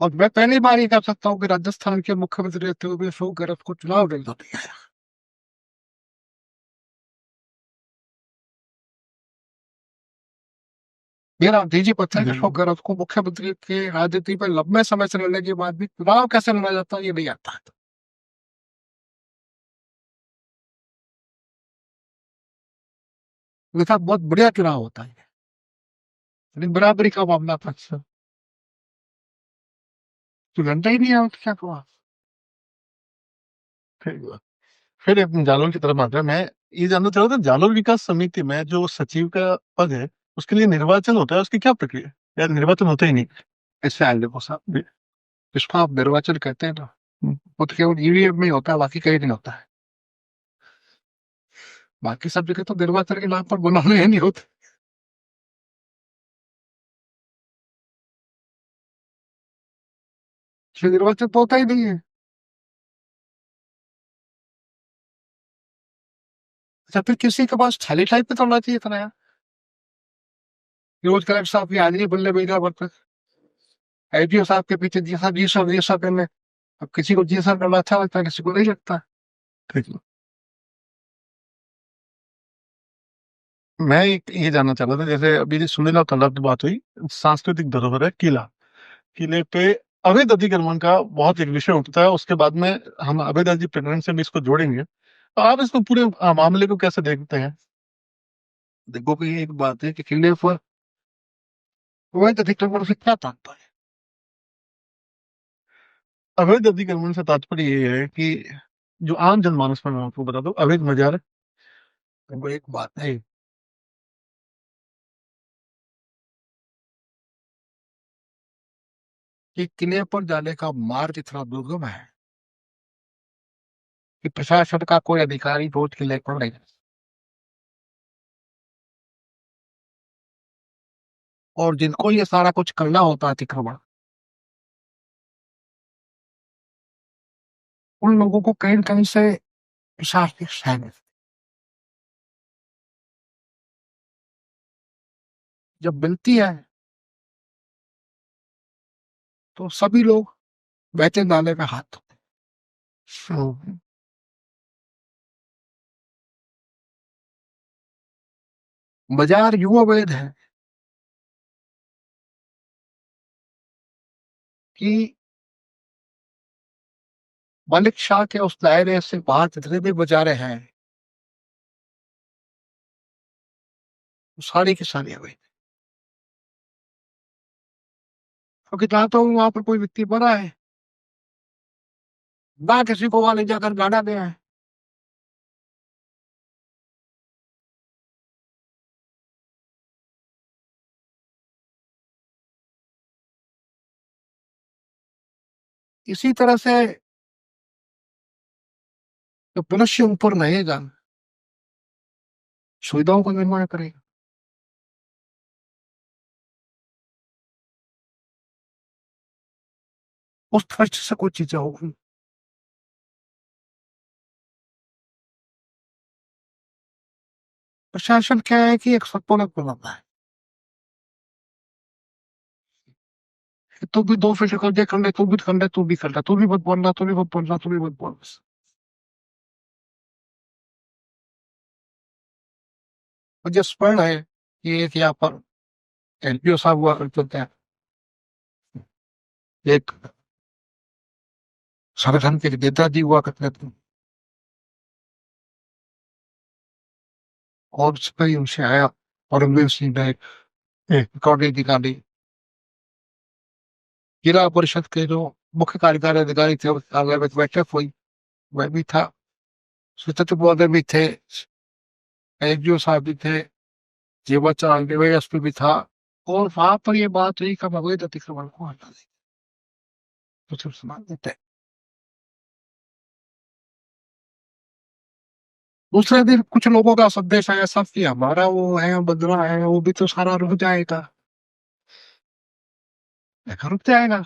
और मैं पहली बार ये कह सकता हूँ कि राजस्थान के मुख्यमंत्री रहते हुए अशोक गहलोत को चुनाव नहीं दिया। मेरा निजी पता है कि अशोक गहलोत को मुख्यमंत्री के राजनीति में लंबे समय से लड़ने के बाद भी चुनाव कैसे लड़ा जाता है ये नहीं आता है। मेरे साथ बहुत बढ़िया चुनाव होता है, लेकिन बराबरी का मामला था अक्सर, तो लड़ता ही नहीं है, तो क्या हुआ। फिर फिर अपने जालौर की तरफ आते हैं। मैं ये जानना चाह रहा था, जालौर विकास समिति में जो सचिव का पद है उसके लिए निर्वाचन होता है, उसकी क्या प्रक्रिया है? या निर्वाचन होता ही नहीं? ऐसे आए देखो साहब, इसको आप निर्वाचन कहते हैं ना, हम्म। वो तो केवल ईवीएम में ही होता है, बाकी कहीं नहीं होता है। बाकी सब जगह तो निर्वाचन के नाम पर बुलाने ही नहीं होते। इसलिए निर्वाचन तो होता ही नहीं है। अच्छा, फिर किसी के पास थैली टाइप पे चलना चाहिए था ना यार। रोज कलेक्टर साहब की हाजिरी बल्ले बेगा बरतर, आईपीओ साहब के पीछे जी सब करने। अब किसी को जी सब करना अच्छा लगता है, किसी को नहीं लगता। ठीक है। मैं ये जानना चाह रहा था, जैसे अभी सुनीला तालाब की बात हुई, सांस्कृतिक धरोहर है किला, किले पे अवैध अतिक्रमण का बहुत एक विषय उठता है, उसके बाद में हम अवैध अतिक्रमण से भी इसको जोड़ेंगे, तो आप इसको पूरे मामले को कैसे देखते हैं? देखो कि एक बात है कि किले पर अवैध अतिक्रमण से क्या तात्पर्य है। अवैध अतिक्रमण से तात्पर्य ये है कि जो आम जनमानस में, मैं आपको बता दूं, अवैध मजार देखो एक बात है कि किले पर जाने का मार्ग इतना दुर्गम है कि प्रशासन का कोई अधिकारी रोज किले पर नहीं, और जिनको ये सारा कुछ करना होता है अतिक्रमण, उन लोगों को कहीं न कहीं से प्रशासनिक सहायता जब मिलती है तो सभी लोग बहते नाले में हाथ धोते है। हैं। बाजार युवा अवैध है कि मलिक शाह के उस दायरे से बाहर जितने भी बाजारें हैं, वो सारी की सारी अवैध। क्योंकि ना तो वहां पर कोई व्यक्ति बना है, ना किसी को वहां ले जाकर गाड़ा गया है। इसी तरह से जो मनुष्य ऊपर रहेगा, सुविधाओं का निर्माण करेगा। उस खर्च से कुछ चीजें होगी। प्रशासन क्या है कि एक संतुलन बनाता है कि तू भी 2 फीट कर कर ले, तू भी कर ले, तू भी कर ले, तू भी मत बोलना, तू भी मत बोलना, तू भी मत बोलना। मुझे स्मरण है कि एक यहाँ पर एलपीओ साहब हुआ करते थे, एक संगठन के नेताजी हुआ करते थे, और उसमें उनसे आया परमवीर सिंह ने एक रिकॉर्डिंग निकाली। जिला परिषद के जो मुख्य कार्यकारी अधिकारी थे उसके आगे में बैठक हुई, वह भी था, स्वतंत्र महोदय भी थे, एसडीओ साहब भी थे, जीवाचार्य एसपी भी था। और वहां पर ये बात हुई कि हम अवैध अतिक्रमण को हटा देंगे, तो सिर्फ समान देते हैं। दूसरे दिन कुछ लोगों का संदेश आया सब कि हमारा वो है बदला है, वो भी तो सारा रुक जाएगा। देखा रुक जाएगा,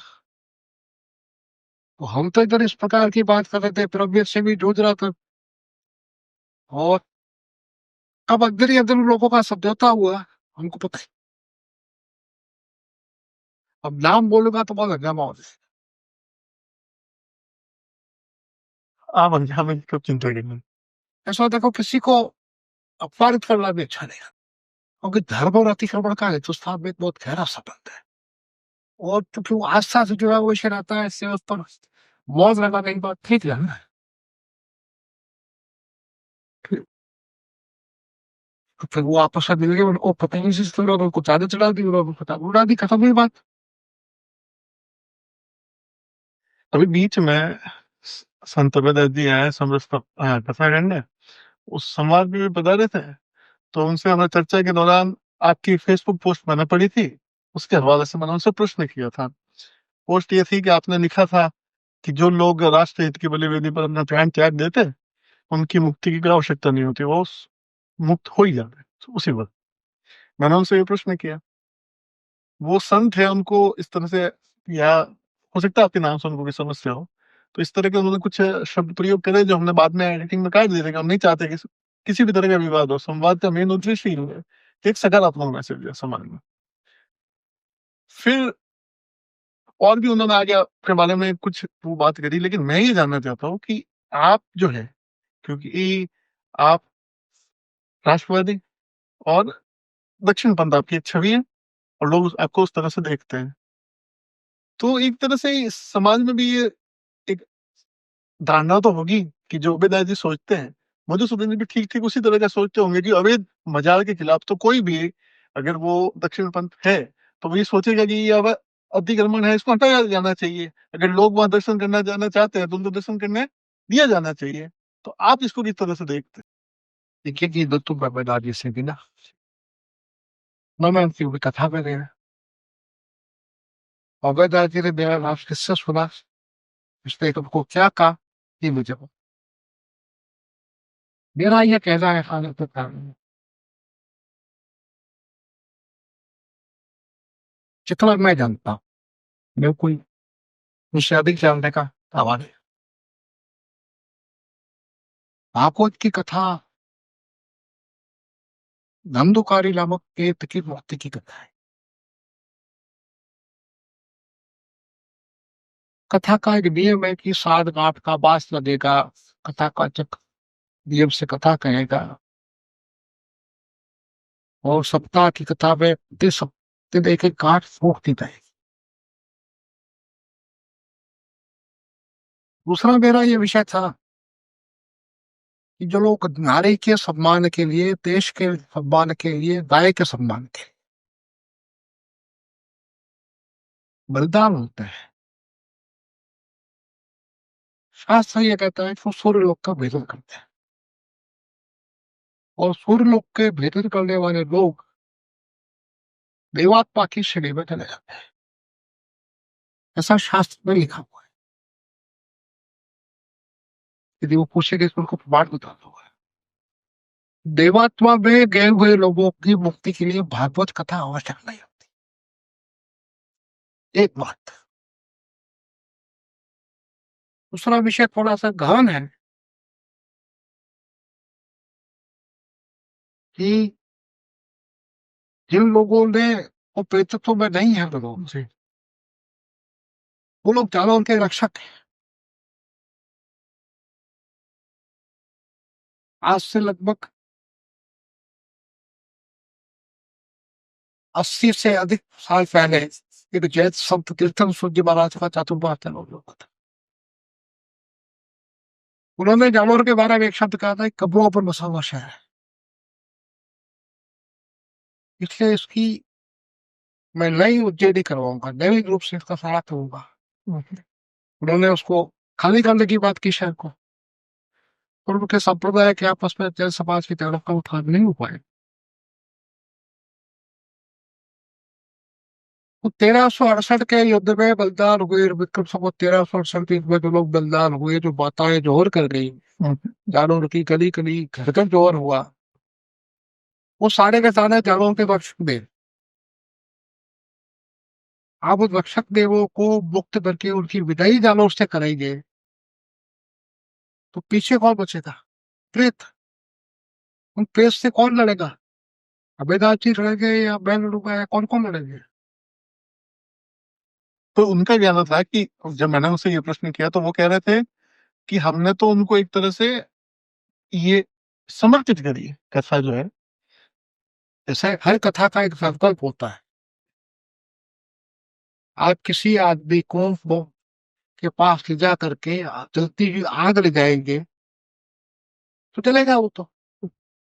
तो हम तो इधर इस प्रकार की बात कर रहे थे, प्रवेश से भी जूझ रहा था। और अब अंदर ही अंदर उन लोगों का समझौता हुआ, हमको पता है। अब नाम बोलूंगा तो बहुत हंगामा हो जाएगा। आप हमें क्यों चिंता करेंगे? ऐसा देखो, किसी को अपमानित करना भी अच्छा नहीं, क्योंकि धर्म और अतिक्रमण का हिंदुस्तान में एक बहुत गहरा संबंध है। और क्योंकि वो आस्था से जुड़ा हुआ विषय रहता है, इससे उस पर मौज लगाना एक बात ठीक है ना। फिर फिर वो आपस में मिल गए, उनको पता ही नहीं, जिस तरह उनको चादर चढ़ा दी, उन्होंने पता उड़ा दी, खत्म हुई बात। अभी बीच में संत अभेदास जी आए समरस कथा करने, उस संवाद में भी बता रहे थे, तो उनसे हमने चर्चा के दौरान आपकी फेसबुक पोस्ट मैंने पढ़ी थी, उसके हवाले से मैंने उनसे प्रश्न किया था। पोस्ट ये थी कि आपने लिखा था कि जो लोग राष्ट्र हित की बलिवेदी पर अपना प्राण त्याग देते, उनकी मुक्ति की कोई आवश्यकता नहीं होती, वो मुक्त हो ही जाते तो उसी वक्त। मैंने उनसे ये प्रश्न किया, वो संत है, उनको इस तरह से, या हो सकता है आपके नाम से उनको कोई समस्या हो, तो इस तरह के उन्होंने कुछ शब्द प्रयोग करे जो हमने बाद में एडिटिंग में काट दिए थे कि हम नहीं चाहते कि किसी भी तरह का विवाद हो, संवाद का मेन उद्देश्य ही है कि एक सकारात्मक मैसेज है समाज में। फिर और भी उन्होंने आगे अपने बारे में कुछ वो बात करी, लेकिन मैं ये जानना चाहता हूँ कि आप जो है, क्योंकि आप राष्ट्रवादी और दक्षिणपंथ आपकी एक छवि है और लोग आपको उस तरह से देखते हैं, तो एक तरह से इस समाज में भी ये एक धारणा तो होगी कि जो उबेद जी सोचते हैं, मधुसूदन जी भी ठीक ठीक उसी तरह का सोचते होंगे कि अवैध मजाल के खिलाफ तो कोई भी अगर वो दक्षिण पंथ है तो वो ये सोचेगा कि ये अब अतिक्रमण है, इसको हटाया जाना चाहिए। अगर लोग वहां दर्शन करना जाना चाहते हैं तो उनको दर्शन करने दिया जाना चाहिए। तो आप इसको किस तरह से देखते देखिए कि दत्तू बाबेदार से भी ना मैं उनकी कथा में गया, बाबेदार जी ने मेरा नाम किससे सुना, उसने तुमको क्या कहा, ये मुझे बताओ। मेरा ये कहना है खाने के कारण जितना मैं जानता हूँ, मैं कोई मुझसे अधिक जानने का दावा नहीं। भागवत की कथा धंधुकारी नामक केत की मुक्ति की कथा है। कथा का एक नियम है कि सात गांठ का बांस लगेगा, कथा का चक्र नियम से कथा कहेगा, और सप्ताह की कथा में दिन एक एक गांठ फूक दी जाएगी। दूसरा मेरा ये विषय था कि जो लोग नारी के सम्मान के लिए, देश के सम्मान के लिए, गाय के सम्मान के लिए बलिदान होते हैं, शास्त्र ये कहता है कि वो सूर्य लोक का भेदन करते हैं, और सूर्य लोक के भेदन करने वाले लोग देवात्मा की श्रेणी में चले जाते हैं। ऐसा शास्त्र में लिखा हुआ है। यदि वो पूछेंगे तो उनको प्रमाण बता दो। देवात्मा में गए हुए लोगों की मुक्ति के लिए भागवत कथा आवश्यक नहीं होती। एक बात। दूसरा विषय थोड़ा सा गहन है कि जिन लोगों ने वो प्रेतत्व में नहीं है लोग, वो लोग ज्यादा उनके रक्षक हैं। आज से लगभग 80 से अधिक साल पहले एक जैन संत कीर्तन सूर्य महाराज का चातुर्मास था। उन्होंने जानवर के बारे में एक शब्द कहा था, कब्रों पर बसा हुआ शहर है, इसलिए इसकी मैं नई उज्जैनी करवाऊंगा, नैविक रूप से इसका सारा करूंगा। उन्होंने उसको खाली करने की बात की शहर को, और उनके संप्रदाय के आपस में जैन समाज की तरफ का उत्थान नहीं हो पाए। तो 1368 के युद्ध में बलिदान हुए, विक्रम संवत 1368 में जो लोग बलिदान हुए, जो माताएं जोहर कर गई, जानवर की गली गली घर घर जोहर हुआ, वो सारे के सारे जानवरों के रक्षक देव। आप उस रक्षक देवों को मुक्त करके उनकी विदाई जानवर से कराएंगे तो पीछे कौन बचेगा? प्रेत। उन प्रेत से कौन लड़ेगा? अबेदास जी लड़ेंगे या मैं लड़ूंगा, या कौन कौन लड़ेंगे? तो उनका कहना था कि जब मैंने उनसे ये प्रश्न किया तो वो कह रहे थे कि हमने तो उनको एक तरह से ये समर्पित करी है कथा जो है। जैसे हर कथा का एक संकल्प होता है। आप किसी आदमी को वो के पास ले जा करके जलती हुई आग ले जाएंगे तो चलेगा वो तो,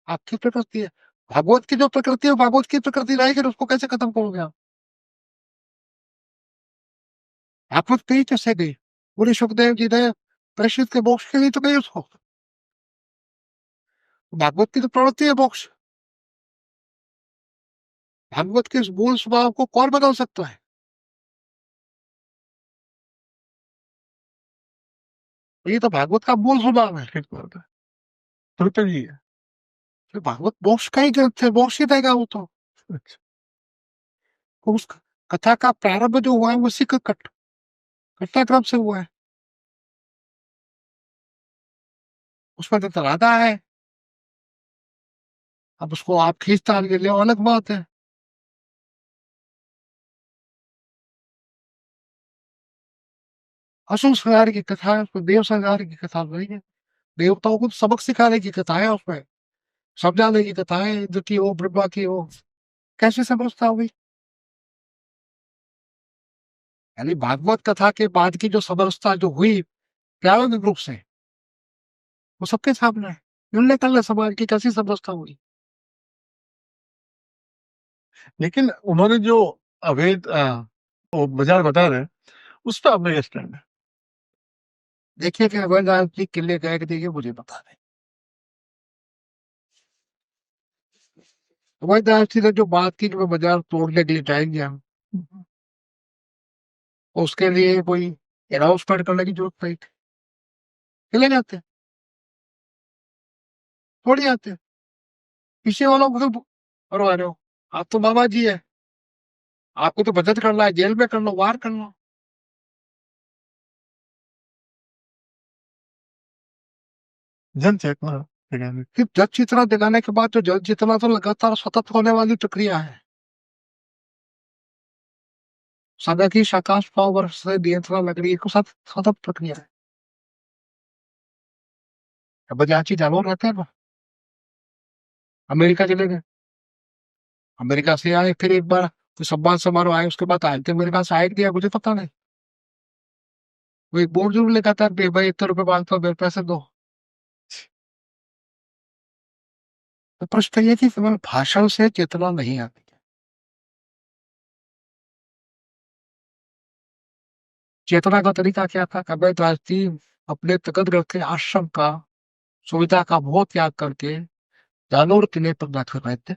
आपकी प्रकृति है। भागवत की जो प्रकृति है, भागवत की प्रकृति रहेगी, तो उसको कैसे खत्म करोगे आप? भागवत कही कैसे गई? पूरे सुखदेव जी ने प्रेषित के मोक्ष के लिए तो गई उसको। भागवत की तो प्रवृत्ति है मोक्ष। भागवत के इस मूल स्वभाव को कौन बदल सकता है? ये तो भागवत का मूल स्वभाव है। ठीक बात है, प्रकृति ही है। तो भागवत मोक्ष का ही ग्रंथ है, मोक्ष ही देगा वो तो। अच्छा। तो उस कथा का प्रारंभ जो हुआ है वो उसी का घटनाक्रम से हुआ है। उसमें तो राधा है, अब उसको आप खींचतान के लिए अलग बात है। असुर संहार की कथा है, उसमें देव संहार की कथा नहीं है। देवताओं को सबक सिखाने की कथा है, उसमें समझाने की कथा है, इंद्र की हो ब्रह्मा की हो, कैसे समझता होगी। यानी भागवत कथा के बाद की जो समरसता जो हुई प्रारंभिक रूप से, वो सबके सामने है। निर्णय कर ले समाज की कैसी समरसता हुई। लेकिन उन्होंने जो अवैध वो बाजार बता रहे हैं, उस पर आपका क्या स्टैंड है? देखिए कि अवैध जी किले गए कि देखिए मुझे बता दें। अवैध जी ने जो बात की कि मैं बाजार तोड़ने के लिए जाएंगे हम, उसके लिए कोई अनाउंसमेंट करने की जरूरत नहीं थी। चले जाते, थोड़ी आते, पीछे वालों को तो करवा रहे हो। आप तो बाबा जी है, आपको तो बचत करना है, जेल में कर लो, वार कर लो। जन चेतना जगाने। फिर जल चेतना दिलाने के बाद जो जल चेतना तो लगातार सतत होने वाली प्रक्रिया है। समय की आकाश पाव वर्ष से नियंत्रण लग रही है, सतत सतत प्रक्रिया है। अब जांची जानवर रहते हैं ना, अमेरिका चले गए, अमेरिका से आए, फिर एक बार कोई सम्मान समारोह आए, उसके बाद आए थे मेरे पास, आए दिया मुझे पता नहीं। वो एक बोर्ड जरूर लिखा था, भाई इतने रुपए मांगता हूँ, मेरे पैसे दो। तो प्रश्न ये कि केवल भाषण से चेतना नहीं आती है। चेतना का तरीका क्या था? कबीर दास जी अपने तकत के आश्रम का सुविधा का बहुत त्याग करके जालोर किले पर जाकर रहे थे।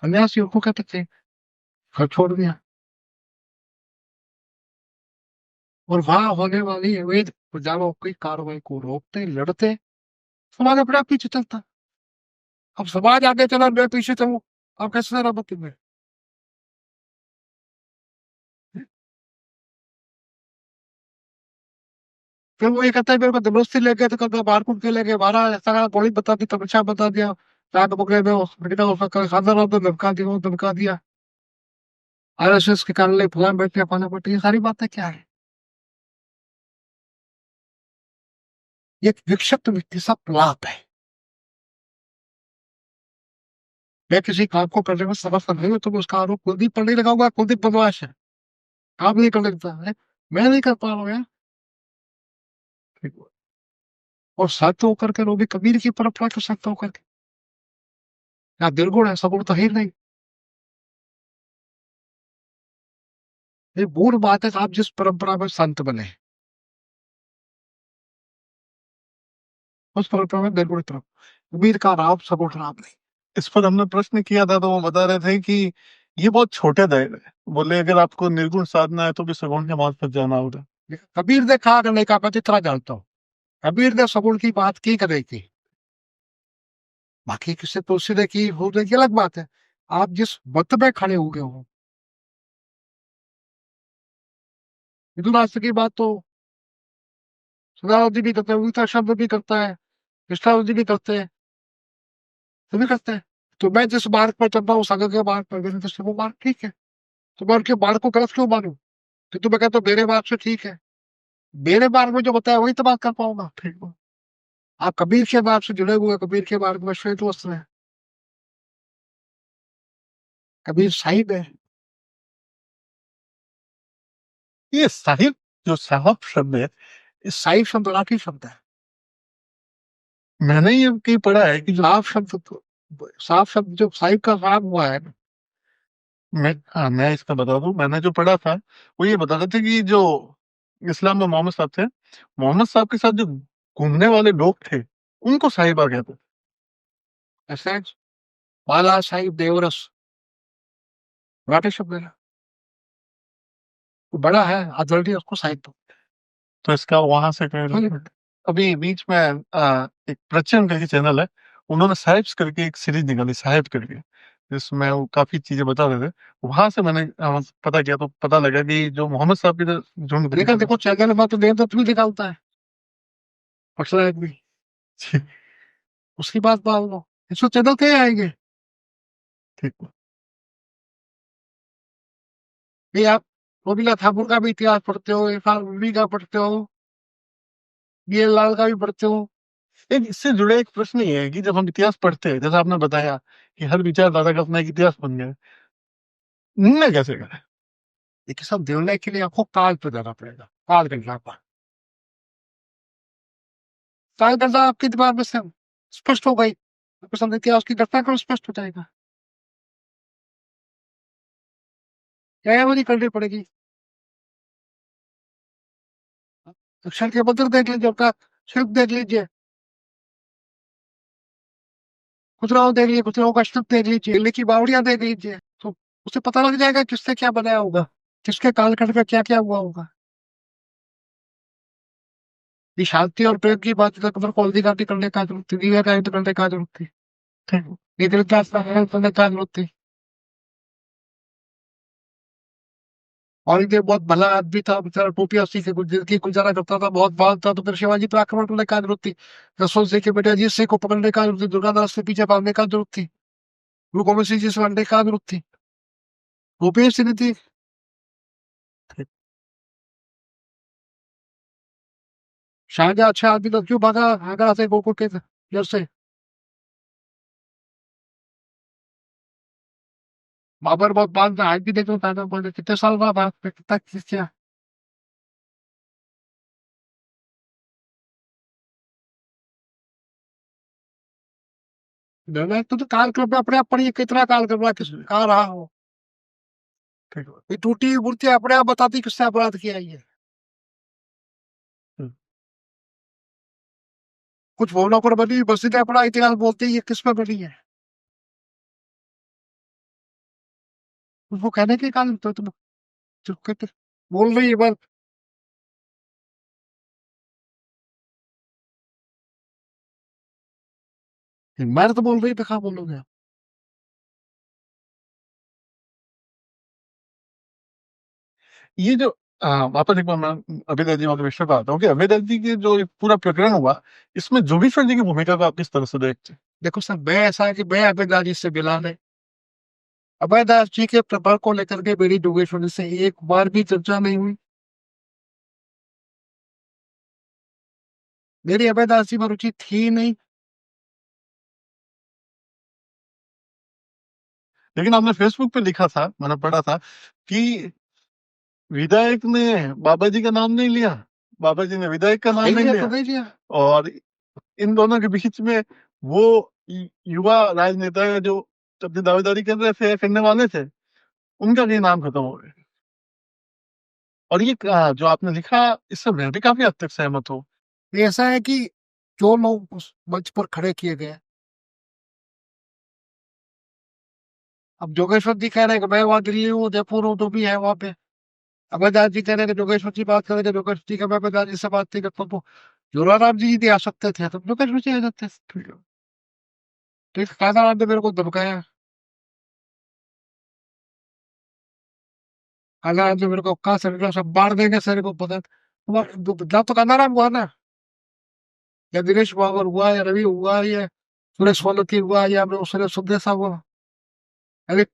सन्यासियों को कहते थे, घर छोड़ दिया, और वहां होने वाली अवैध प्रजाओं की कार्रवाई को रोकते लड़ते समाज अपने आप पीछे चलता। अब समाज आगे चला, मैं पीछे चलूं, अब कैसे जरा बताइए। फिर वो ये कहता है मेरे को जबरदस्ती ले गए, तो कहता मारकूट के ले गए, मारा, ऐसा कहा, गोली बता दी, तमाशा बता दिया, रात बकरे में उसका खानदान वालों ने धमका दिया, वो धमका दिया, आरएसएस के कार्यालय फलान बैठे पाना बैठे, ये सारी बातें क्या है? ये एक विक्षिप्त व्यक्ति सा प्रलाप है। मैं किसी काम को करने में समर्थ नहीं हूं, तो मैं उसका आरोप कुलदीप पर नहीं लगाऊंगा, कुलदीप बदमाश है, काम नहीं कर लेता है, मैं नहीं कर पा रहा हूँ यार। और सत्य होकर के वो भी कबीर की परंपरा के सत्य होकर के, या निर्गुण है, सगुण तो है ही नहीं। ये मूल बात है कि आप जिस परंपरा में संत बने, उस परंपरा में निर्गुण तरफ, कबीर का राम सगुण राम नहीं। इस पर हमने प्रश्न किया था, तो वो बता रहे थे कि ये बहुत छोटे दायरे हैं। बोले अगर आपको निर्गुण साधना है तो भी सगुण के मार्ग पर जाना होगा। कबीर ने कहा कि नहीं कहा, मैं जितना जानता हूँ, कबीर ने सगुण की बात की कर रही थी, बाकी किसी तुलसी ने की हो रही अलग बात है। आप जिस मत में खड़े हो गए हो, हिंदू राष्ट्र की बात तो सदानंद जी भी करते हैं, गीता शब्द भी करता है, कृष्णानंद जी भी करते हैं, सभी करते हैं। तो मैं जिस मार्ग पर चल रहा हूँ, सागर के मार्ग पर, मेरे दृष्टि वो मार्ग ठीक है, तो मैं उनके मार्ग को गलत क्यों मानूं? तो मैं कहता हूँ मेरे मार्ग से ठीक है, मेरे मार्ग में जो बताया वही तो बात कर पाऊंगा। ठीक है, आप कबीर के मार्ग से जुड़े हुए, कबीर के मार्ग में श्वेत वस्त्र है, कबीर साहिब है। ये साहिब, जो साहब शब्द है, इस साहिब शब्द मराठी शब्द है। मैंने ये कहीं पढ़ा है कि जो साफ शब्द जो साहिब का साहब हुआ है। मैं इसका बता दूं, मैंने जो पढ़ा था वो ये बता रहे थे कि जो इस्लाम में मोहम्मद साहब थे, मोहम्मद साहब के साथ जो घूमने वाले लोग थे, उनको साहिबा कहते थे। ऐसे बाला साहिब देवरस मराठी शब्द है, वो बड़ा है, अथॉरिटी उसको साहिब तो। तो इसका वहां से कह रहे थे। अभी बीच में एक प्रचन करके चैनल है, उन्होंने साहिब्स करके एक सीरीज निकाली, साहिब करके, जिसमें वो काफी चीजें बता रहे थे। वहां से मैंने पता किया, तो पता लगा कि जो मोहम्मद साहब की जो लेकिन देखो चैनल में तो देवदत्त भी निकालता है, पटना एक भी, उसकी बात मान लो। इसको चैनल कहीं आएंगे। ठीक। ये आप रवींद्रनाथ ठाकुर का भी इतिहास पढ़ते हो, इरफान पठान का पढ़ते हो, बी एल लाल का भी पढ़ते हो। एक इससे जुड़े एक प्रश्न ये है कि जब हम इतिहास पढ़ते हैं, जैसा आपने बताया कि हर विचारधारा का अपना एक इतिहास बन गया है, निर्णय कैसे करें? ये सब देखने के लिए आपको काल पे जाना पड़ेगा, काल गणना पर। काल गणना आपके दिमाग में से स्पष्ट हो गई, आपको समझ इतिहास की घटना क्रम स्पष्ट हो जाएगा। क्या वो नहीं करनी पड़ेगी। अक्षर के बदल देख लीजिए, आपका शिल्प देख लीजिए, खुजराहो देख लीजिए, खुजराहो का शिल्प देख लीजिए, दिल्ली की बावड़ियां देख लीजिए, तो उसे पता लग जाएगा किससे क्या बनाया होगा, किसके कालखंड में क्या क्या हुआ होगा। ये शांति और प्रेम की बात तो कॉलेज घाटी करने का जरूरत थी, दिव्या का करने का जरूरत थी, इधर क्लास करने का जरूरत थी। और ये बहुत भला आदमी था बेचारा, टोपिया सी के कुछ जिंदगी गुजारा करता था, बहुत बाल था, तो फिर शिवाजी पर आक्रमण करने का जरूरत थी, जसवंत सिंह के बेटे अजीत सिंह को पकड़ने का जरूरत थी, दुर्गादास के पीछे भागने का जरूरत थी, गुरु गोबिंद सिंह जी से लड़ने का जरूरत थी, टोपिया सी नहीं थी। शाहजहां अच्छा आदमी तो क्यों भागा आगरा से गोकुल के घर से। बाबर बहुत बाद में आज भी देखो पैदा बोले कितने साल बाद बात पे कितना किया। मैंने तो काल क्रम में अपने आप पढ़िए, कितना काल क्रम रहा किसने कहा रहा हो। ठीक है। ये टूटी हुई मूर्ति अपने आप बताती किसने अपराध किया है ये। हम्म। कुछ भवनों पर बनी हुई मस्जिदें अपना इतिहास बोलती है, ये किस पर बनी है। उसको कहने के कारण तो तुम चुप करके बोल रही है बस। मैं तो बोल रही है, कहाँ बोलोगे। ये जो वापस एक बार मैं अभय दत्त जी वाले विषय पर आता हूँ कि अभय दत्त जी के जो ये पूरा प्रकरण हुआ, इसमें जोगेश्वर जी की भूमिका को आप किस तरह से देखते हैं? देखो सर, मैं ऐसा है कि मैं अभयदास जी से मिला नहीं, अभयदास जी के प्रभाव को लेकर के मेरी जोगेश्वरी से एक बार भी चर्चा नहीं हुई। मेरी अभयदास जी में रुचि थी नहीं। लेकिन आपने फेसबुक पे लिखा था, मैंने पढ़ा था कि विधायक ने बाबा जी का नाम नहीं लिया, बाबा जी ने विधायक का नाम नहीं नहीं लिया तो लिया, नहीं लिया। और इन दोनों के बीच में वो युवा राजनेता जो अपनी दावेदारी कर रहे थे, करने वाले थे, उनका भी नाम खत्म हो गया। और ये जो आपने लिखा, इससे मैं भी काफी हद तक सहमत हूँ। ये ऐसा है कि जो लोग उस मंच पर खड़े किए गए, अब जोगेश्वर जी कह रहे हैं कि मैं वहां दिल्ली हूँ, जयपुर हूँ, जो भी है वहां पे। अभयदास जी कह रहे हैं कि जोगेश्वर जी बात करेंगे, जोगेश्वर जी का मैं अभयदास जी से बात नहीं करता, तो जोराराम जी यदि आ सकते थे तो जोगेश्वर जी आ जाते। ठीक, कायदाराम ने मेरे को धमकाया, कायदाराम ने मेरे को कहा सर सब मार देंगे सर को पता। बदलाव तो कायदाराम हुआ ना, या दिनेश बाबर हुआ, या रवि हुआ, या सुरेश सोलंकी हुआ, या सुरेश सुदेशा हुआ। अरे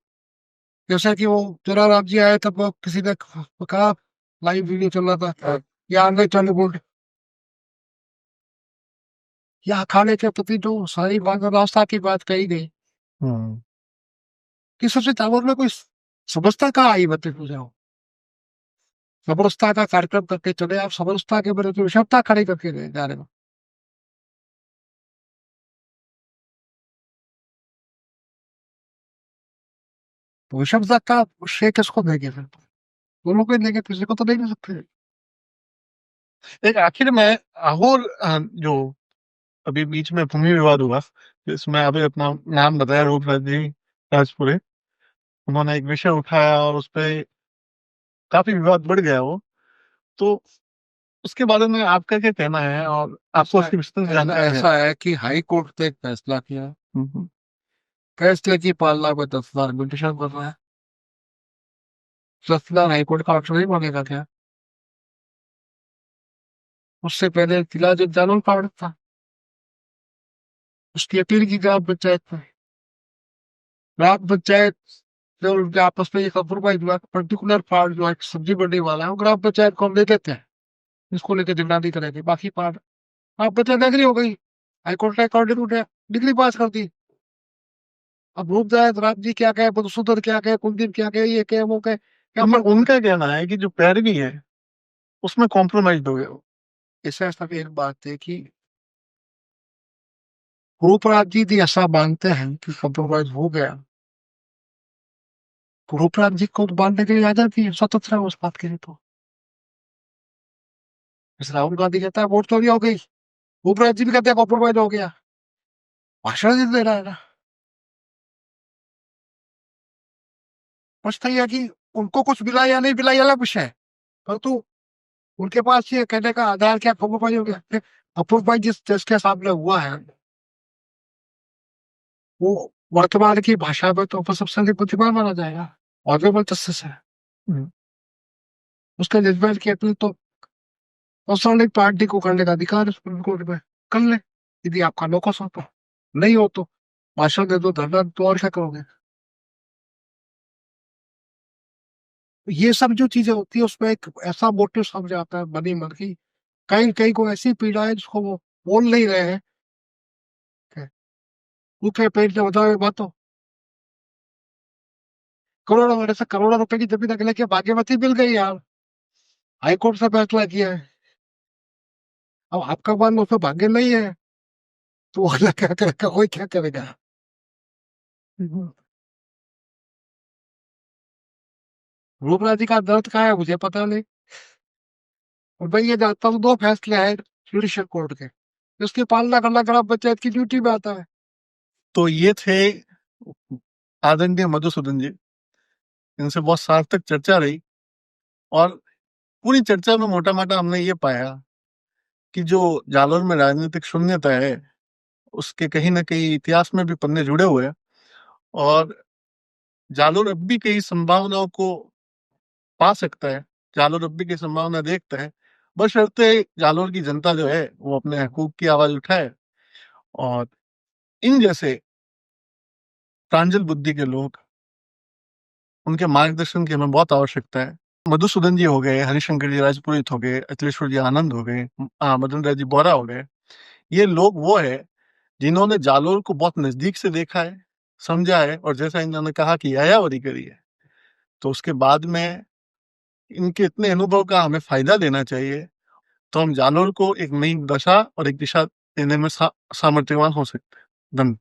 जैसा कि वो जोराराम जी आए तब वो किसी ने कहा, लाइव वीडियो चल रहा था, या आगे टॉलीवुड या अखाड़े के प्रति जो सारी बात रास्ता की बात कही गई, हम्म। कि सबसे चावल में कोई समझता कहाँ आई, मतलब पूछा समरसता का कार्यक्रम करके चले आप, समरसता के बड़े तो विषमता खड़ी करके गए जा रहे हो। तो विषमता का श्रेय किसको देंगे फिर, दोनों को ही देंगे, किसी को तो नहीं दे सकते। एक आखिर में और जो अभी बीच में भूमि विवाद हुआ, जिसमें अभी अपना नाम बताया, रूपराज जी राजपुरे, उन्होंने एक विषय उठाया और उस पे काफी विवाद बढ़ गया वो। तो उसके बारे में आपका क्या कहना है, और आपको उसकी विस्तृत जानकारी है? ऐसा है कि हाई कोर्ट ने एक फैसला किया, हम्म। फैसले की पालना में 10,000 पिटीशन कर रहा है। 10,000 हाई कोर्ट का ऑप्शन नहीं मानेगा क्या। उससे पहले जिला जज जालौन पार्ट था, उसकी अपील की ग्राम पंचायत में। ग्राम पंचायत जो उनके आपस में ये कॉम्प्रोमाइज हुआ, पर्टिकुलर पार्ट जो है सब्जी मंडी वाला है वो ग्राम पंचायत को हम दे देते हैं, इसको लेकर जिम्मेदारी करेंगे। बाकी पार्ट ग्राम पंचायत एग्री हो गई, हाईकोर्ट का एक ऑर्डर उठा, डिग्री पास कर दी। अब रूप जाए राम जी क्या कहे, मधुसूदन क्या कहे, कुलदीप क्या कहे, ये कहे वो कहे, क्या मगर उनका कहना है कि जो पैरवी है उसमें कॉम्प्रोमाइज हो गया वो। इससे ऐसा भी एक बात है कि रूपराज जी भी ऐसा मानते हैं कि कॉम्प्रोमाइज हो गया, तो रूपराज जी को तो मानने के लिए आजादी है, स्वतंत्र है उस बात के लिए। तो जैसे राहुल गांधी कहता है वोट चोरी हो गई, रूपराज जी भी कहते हैं कॉम्प्रोमाइज हो गया, भाषण दे रहा है ना। प्रश्न ये है कि उनको कुछ मिला या नहीं मिला ये अलग विषय है, परंतु उनके पास ये कहने का आधार क्या कॉम्प्रोमाइज हो गया। कॉम्प्रोमाइज जिसके सामने हुआ है वो वर्तमान की भाषा में तो सबसे अधिक बुद्धिमान माना जाएगा, ऑनरेबल जस्टिस है। हम्म। उसके जजमेंट की अपील तो राजनीतिक पार्टी को करने का अधिकार है सुप्रीम कोर्ट में, कर ले यदि आपका लोकस हो तो, नहीं हो तो भाषण दे दो, धरना दे दो, और क्या करोगे। ये सब जो चीजें होती है उसमें एक ऐसा मोटिव समझ आता है बनी मन की, कहीं कहीं को ऐसी पीड़ा है जिसको वो बोल नहीं रहे हैं, भूखे पेट में बताओ बातों। करोड़ों मेरे से करोड़ों रुपए की जमीन अगले के भाग्यवती मिल गई यार, हाईकोर्ट से फैसला किया है। अब आपका मन उसमें भाग्य नहीं है तो वो अगला क्या करेगा, कोई क्या करेगा। रूपराज जी का दर्द क्या है मुझे पता नहीं, और मैं ये जानता हूँ दो फैसले हैं जुडिशियल कोर्ट के, उसकी पालना करना ग्राम पंचायत की ड्यूटी में आता है। तो ये थे आदरणीय मधुसूदन जी, इनसे बहुत सार्थक चर्चा रही। और पूरी चर्चा में मोटा मोटा हमने ये पाया कि जो जालौर में राजनीतिक शून्यता है उसके कहीं ना कहीं इतिहास में भी पन्ने जुड़े हुए हैं, और जालौर अब भी कई संभावनाओं को पा सकता है, जालौर अब भी कई संभावना देखता है, बशर्ते जालौर की जनता जो है वो अपने हकूक की आवाज उठाए, और इन जैसे प्रांजल बुद्धि के लोग, उनके मार्गदर्शन की हमें बहुत आवश्यकता है। मधुसूदन जी हो गए, हरिशंकर जी राजपुरोहित हो गए, अखिलेश्वर जी आनंद हो गए, मदन राय जी बोरा हो गए, ये लोग वो है जिन्होंने जालोर को बहुत नजदीक से देखा है, समझा है, और जैसा इन्होंने कहा कि यायावरी करी है, तो उसके बाद में इनके इतने अनुभव का हमें फायदा लेना चाहिए, तो हम जालोर को एक नई दशा और एक दिशा देने में सामर्थ्यवान हो सकते हैं। धन्यवाद।